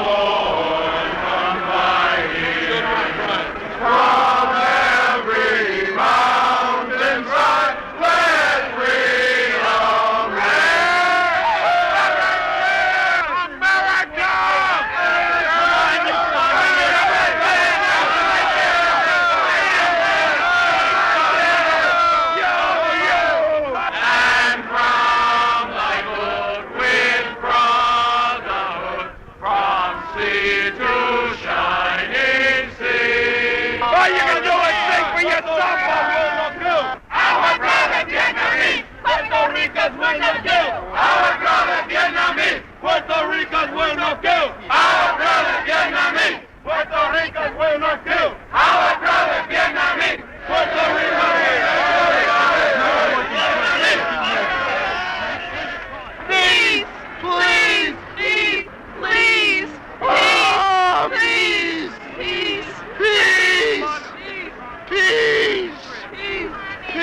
Lord, come by here. From every mountain side, let freedom reign. America! And from thy good with brotherhood, from sea to shining sea. What you gonna do is sing for yourself, Our brother Vietnamese, Puerto Ricans will not kill. Our brother Vietnamese, Puerto Ricans will not kill. Our brother Vietnamese, Puerto Ricans will not kill. Our brother Vietnamese, Puerto Ricans will not kill. Please, please, please, please, oh, please, peace, peace, peace, peace, peace.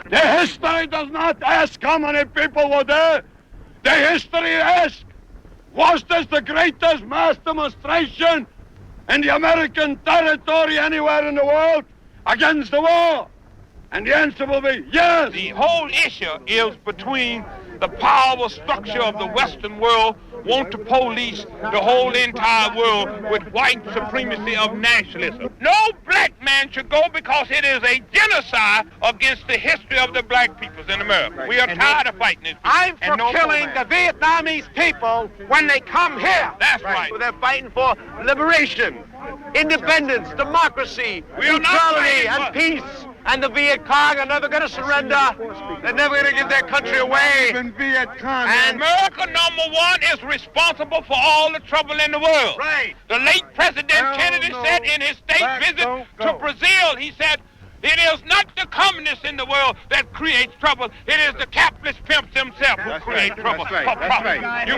The history does not ask how many people were there. The history asks, was this the greatest mass demonstration in the American territory anywhere in the world against the war? And the answer will be yes. The whole issue is between the power structure of the Western world want to police the whole entire world with white supremacy of nationalism. No black man should go because it is a genocide against the history of the black peoples in America. We are tired of fighting this. I'm for killing the Vietnamese people when they come here. That's right. So they're fighting for liberation, independence, democracy, equality, and peace. And the Viet Cong are never going to surrender. They're never going to give their country away. And America, number one, is responsible for all the trouble in the world. Right. The late President Kennedy said in his state visit to Brazil, he said, it is not the communists in the world that creates trouble. It is the capitalist pimps themselves who create trouble. That's right. You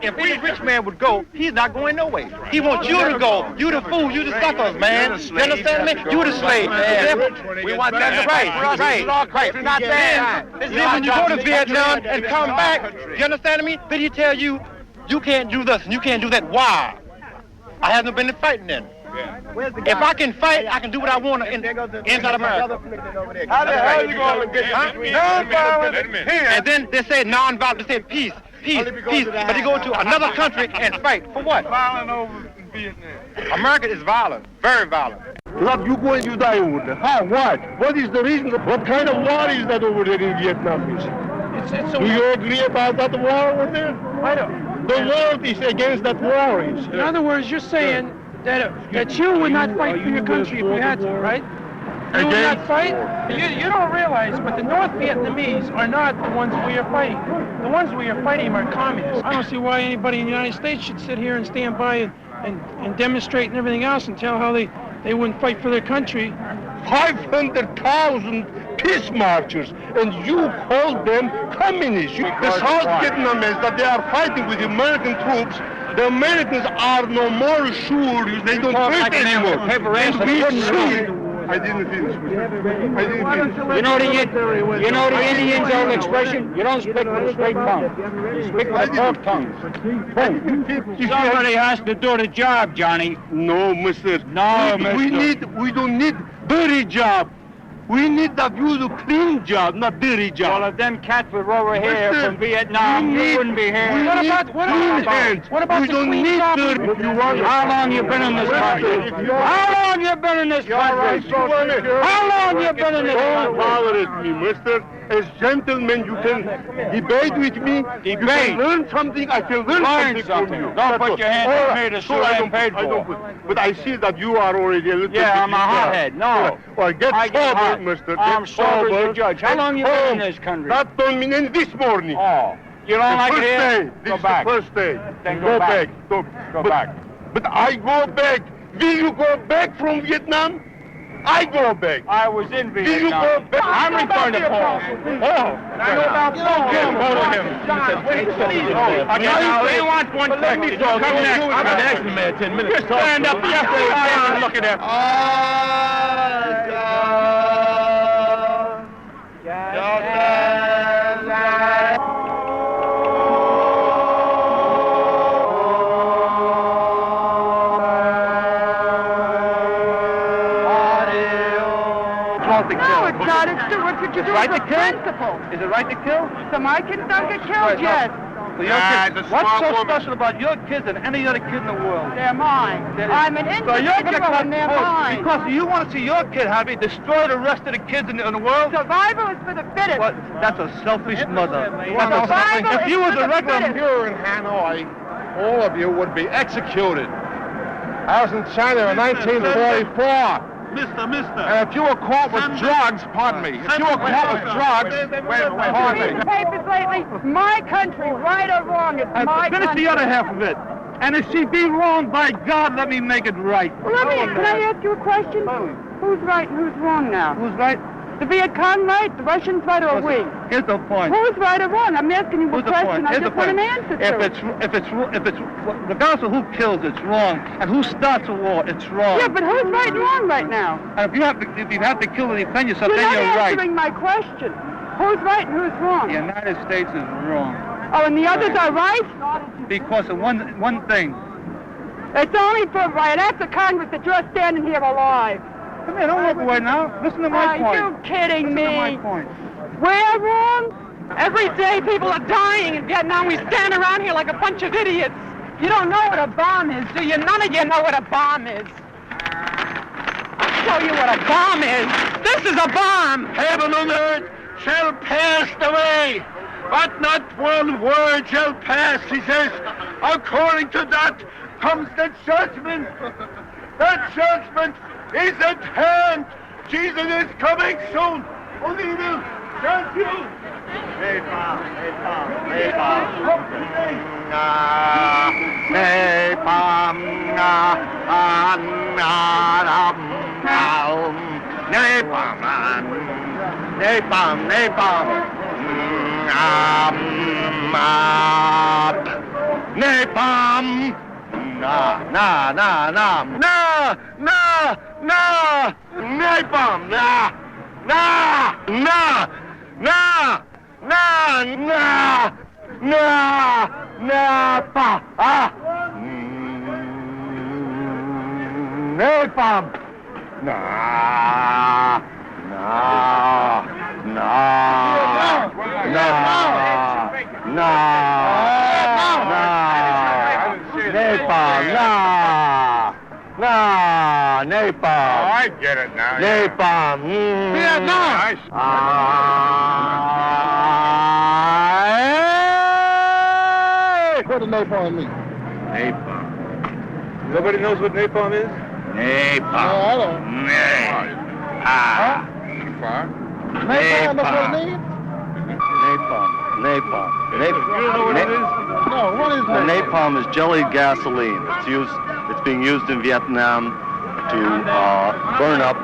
If we rich man would go, he's not going nowhere. He wants you to go. You the fool. You the suckers, man. You understand me? You the slave, man. We want that right. Right. Not that. Then when you go to Vietnam and come back, you understand me? Then he tell you, you can't do this and you can't do that. Why? I haven't been fighting then. If I can fight, I can do what I want inside America. How the hell you going to get nonviolent? And then they say nonviolent, they say peace, peace. But they go to another country and fight. For what? Violent over in Vietnam. America is violent, very violent. Love, you go and you die over there. How? What? What is the reason? What kind of war is that over there in Vietnam? Do you agree about that war over there? I don't. The world is against that war. In other words, you're saying that you would not fight for your country if you had to, right? You would not fight? You don't realize, but the North Vietnamese are not the ones we are fighting. The ones we are fighting are communists. I don't see why anybody in the United States should sit here and stand by and demonstrate and everything else and tell how they wouldn't fight for their country. 500,000 peace marchers, and you call them communists. The South Vietnamese that they are fighting with American troops, the Americans are no more sure they don't fight anymore. And we see. I didn't finish. You know the Indians' old expression? You don't speak with a straight tongue. You speak with a forked tongue. Somebody has to do the job, Johnny. No, mister. No, mister. We don't need dirty job. We need that you do clean job, not dirty job. Well, if them cats were over here from Vietnam, you wouldn't be here. What about the clean job? How long you been in this country? How long you been in this country? How long you been in this country? Don't bother me, mister. As gentlemen, you can debate with me. You can learn something. I can learn something from you. Don't put your hands on me to sue I paid for. But I see that you are already a little bit. Yeah, I'm a hothead. No. Well, get sober, mister. I'm sober as a judge. How long you been in this country? That don't mean in this morning. Oh. You don't like it here? Go back. This is the first day. Then go back. Go back. But I go back. Will you go back from Vietnam? I go back. I was in Vietnam. Will you go back? I'm referring to Paul. Oh. I know about Paul. Get hold of him. Now, he wants one question. Come next. I'm an action man 10 minutes. Just stand up. Yes, sir. Look at him. No, it's not. It's what you do right is to a kill? principle. Is it right to kill? So my kids don't get killed yet. So your kids, what's so special about your kids than any other kid in the world? They're mine. I'm an So you're going to individual cut and they're mine. because you want to see your kid happy, destroy the rest of the kids in the world? Survival is for the fittest. What? That's a selfish mother. Survival If you is was for a the regular fittest. Here in Hanoi, all of you would be executed. I was in China in 1944. Mister. And if you were caught with drugs, pardon me, if you were caught with drugs, pardon me. Read the papers lately. My country, right or wrong, it's my Finish country. the other half of it. And if she be wrong, by God, let me make it right. Well, can I ask you a question? Who's right and who's wrong now? Who's right? The Viet Cong right, the Russians right, or we? Here's the point. Who's right or wrong? I'm asking you a Who's the question. point? I Here's just the want point. an answer to If it's regardless of who kills, it's wrong, and who starts a war, it's wrong. Yeah, but who's right and wrong right now? And if you have to kill to defend yourself, You're then not you're right. answering my question. Who's right and who's wrong? The United States is wrong Oh, and the others are right? because of one thing. It's only for right after Congress that you're standing here alive. Come here, don't walk away now. Listen to my point. Are you kidding me? Listen to my point. We're wrong? Every day people are dying in Vietnam. We stand around here like a bunch of idiots. You don't know what a bomb is, do you? None of you know what a bomb is. I'll show you what a bomb is. This is a bomb. Heaven and earth shall pass away, but not one word shall pass, he says. According to that comes the judgment. That judgment is at hand. Jesus is coming soon. On evil, thank you. Napalm! napalm. Nah. Napalm. Oh, I get it now. Napalm. Vietnam. What does napalm mean? Napalm. Nobody knows what napalm is? Napalm. No, I don't. Napalm, that's what it means? Napalm. You don't know what it is? No, what is napalm? Napalm is jellied gasoline. It's being used in Vietnam to burn up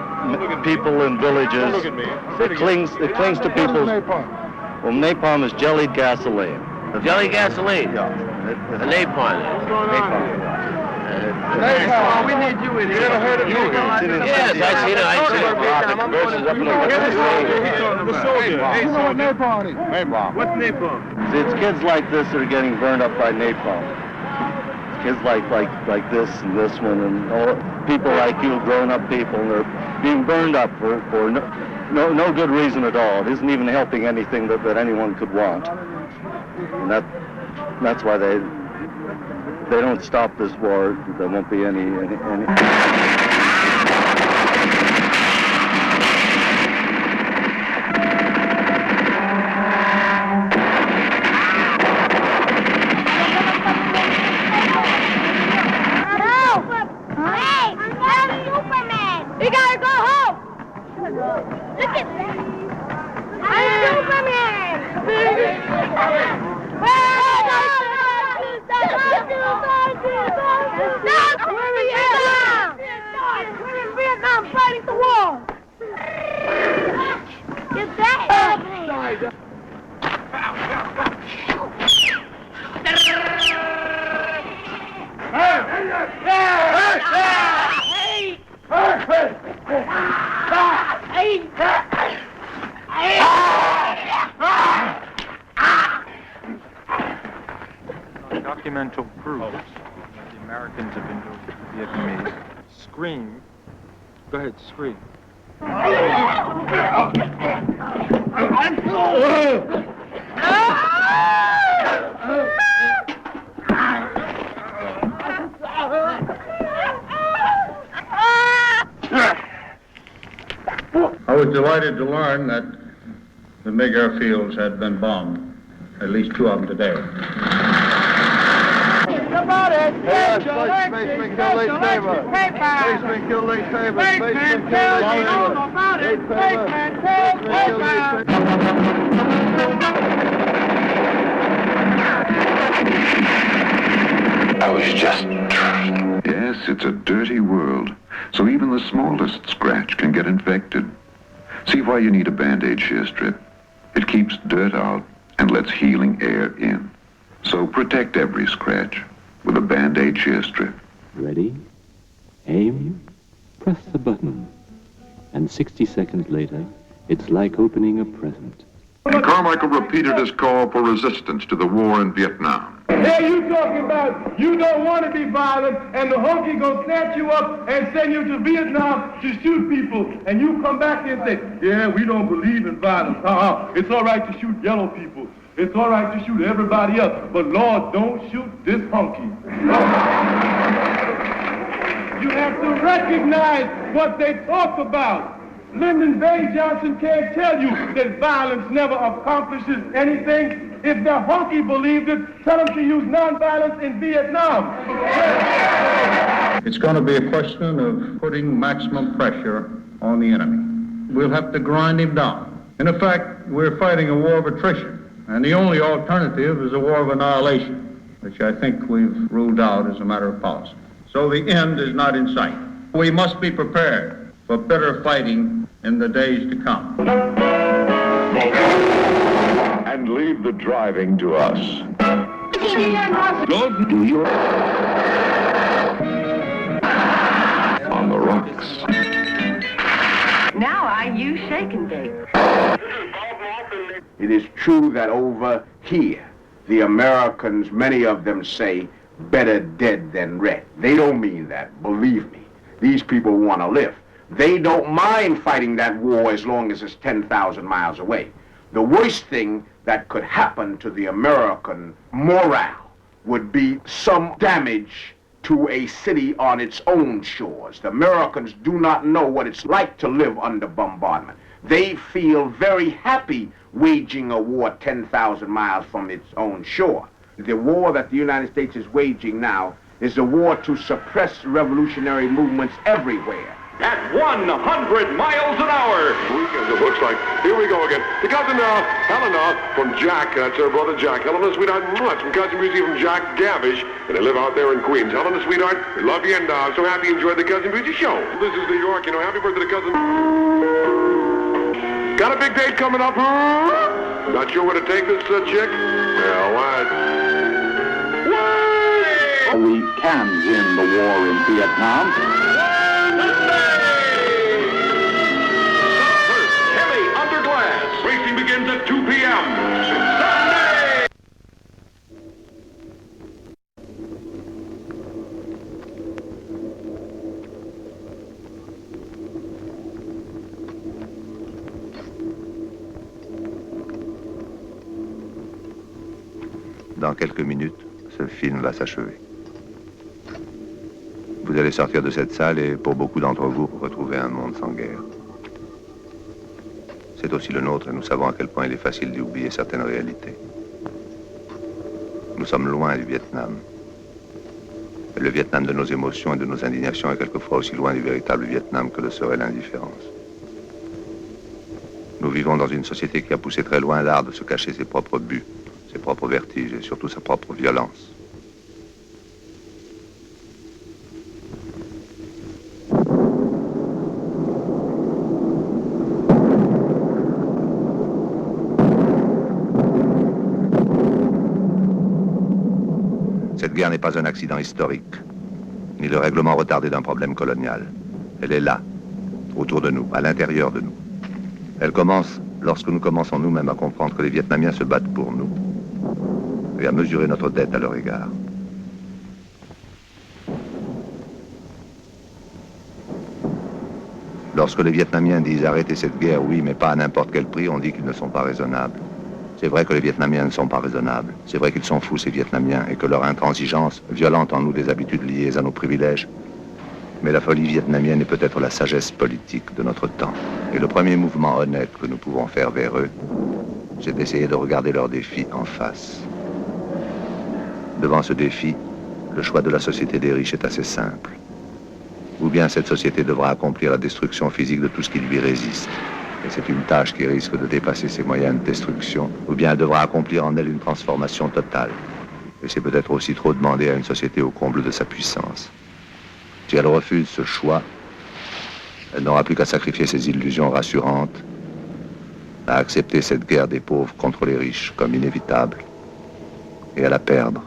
people in villages. Look at me. It clings to people. What is napalm? Well, napalm is jellied gasoline. Jelly gasoline? Yeah. The napalm. Napalm. We need you in here. You ever heard of napalm? Yes, I seen it. The soldier. You know what napalm is? Napalm. What's napalm? It's kids like this that are getting burned up by napalm. It's kids like this and this one and all, people like you, grown-up people, and they're being burned up for no good reason at all. It isn't even helping anything that anyone could want. And that's why they don't stop this war. There won't be any. You gotta go home! Look at that! I'm Superman! We're in Vietnam fighting the war! Get that! Documental proof that the Americans have been doing to the Vietnamese. Scream. Go ahead, scream. I was delighted to learn that the MiG airfields had been bombed, at least 2 of them today. Spaceman kill Lake Sabre. Spaceman kill Lake Sabre. Spaceman kill Lake I was just trying. Yes, it's a dirty world. So even the smallest scratch can get infected. See why you need a Band-Aid shear strip. It keeps dirt out and lets healing air in. So protect every scratch with a Band-Aid shear strip. Ready? Aim, press the button. And 60 seconds later, it's like opening a present. Carmichael repeated his call for resistance to the war in Vietnam. Hey, you talking about you don't want to be violent, and the honky gonna snatch you up and send you to Vietnam to shoot people, and you come back here and say, yeah, we don't believe in violence. It's all right to shoot yellow people. It's all right to shoot everybody else, but Lord, don't shoot this honky. You have to recognize what they talk about. Lyndon B. Johnson can't tell you that violence never accomplishes anything. If the honky believed it, tell them to use nonviolence in Vietnam. It's going to be a question of putting maximum pressure on the enemy. We'll have to grind him down. In effect, we're fighting a war of attrition, and the only alternative is a war of annihilation, which I think we've ruled out as a matter of policy. So the end is not in sight. We must be prepared for bitter fighting in the days to come. And leave the driving to us. Don't do your... On the rocks. Now I use shake and bake. It is true that over here, the Americans, many of them say, better dead than red. They don't mean that, believe me. These people want to live. They don't mind fighting that war as long as it's 10,000 miles away. The worst thing that could happen to the American morale would be some damage to a city on its own shores. The Americans do not know what it's like to live under bombardment. They feel very happy waging a war 10,000 miles from its own shore. The war that the United States is waging now is a war to suppress revolutionary movements everywhere. At 100 miles an hour. It looks like. Here we go again. The cousin Helena from Jack. That's her brother Jack. Helena, sweetheart. That's from Cousin Brucey from Jack Gavish. And they live out there in Queens. Helena, sweetheart, we love you and so happy you enjoyed the Cousin Brucey show. This is New York. Happy birthday to Cousin. Got a big date coming up. Not sure where to take this chick? Yeah, what? We can win the war in Vietnam. Racing begins at 2 p.m. Sunday! Dans quelques minutes, ce film va s'achever. Vous allez sortir de cette salle et, pour beaucoup d'entre vous, retrouver un monde sans guerre. C'est aussi le nôtre et nous savons à quel point il est facile d'oublier certaines réalités. Nous sommes loin du Vietnam. Et le Vietnam de nos émotions et de nos indignations est quelquefois aussi loin du véritable Vietnam que le serait l'indifférence. Nous vivons dans une société qui a poussé très loin l'art de se cacher ses propres buts, ses propres vertiges et surtout sa propre violence. Cette guerre n'est pas un accident historique, ni le règlement retardé d'un problème colonial. Elle est là, autour de nous, à l'intérieur de nous. Elle commence lorsque nous commençons nous-mêmes à comprendre que les Vietnamiens se battent pour nous et à mesurer notre dette à leur égard. Lorsque les Vietnamiens disent arrêter cette guerre, oui, mais pas à n'importe quel prix, on dit qu'ils ne sont pas raisonnables. C'est vrai que les Vietnamiens ne sont pas raisonnables. C'est vrai qu'ils sont fous, ces Vietnamiens, et que leur intransigeance violente en nous des habitudes liées à nos privilèges. Mais la folie vietnamienne est peut-être la sagesse politique de notre temps. Et le premier mouvement honnête que nous pouvons faire vers eux, c'est d'essayer de regarder leurs défis en face. Devant ce défi, le choix de la société des riches est assez simple. Ou bien cette société devra accomplir la destruction physique de tout ce qui lui résiste. Et c'est une tâche qui risque de dépasser ses moyens de destruction, ou bien elle devra accomplir en elle une transformation totale. Et c'est peut-être aussi trop demander à une société au comble de sa puissance. Si elle refuse ce choix, elle n'aura plus qu'à sacrifier ses illusions rassurantes, à accepter cette guerre des pauvres contre les riches comme inévitable, et à la perdre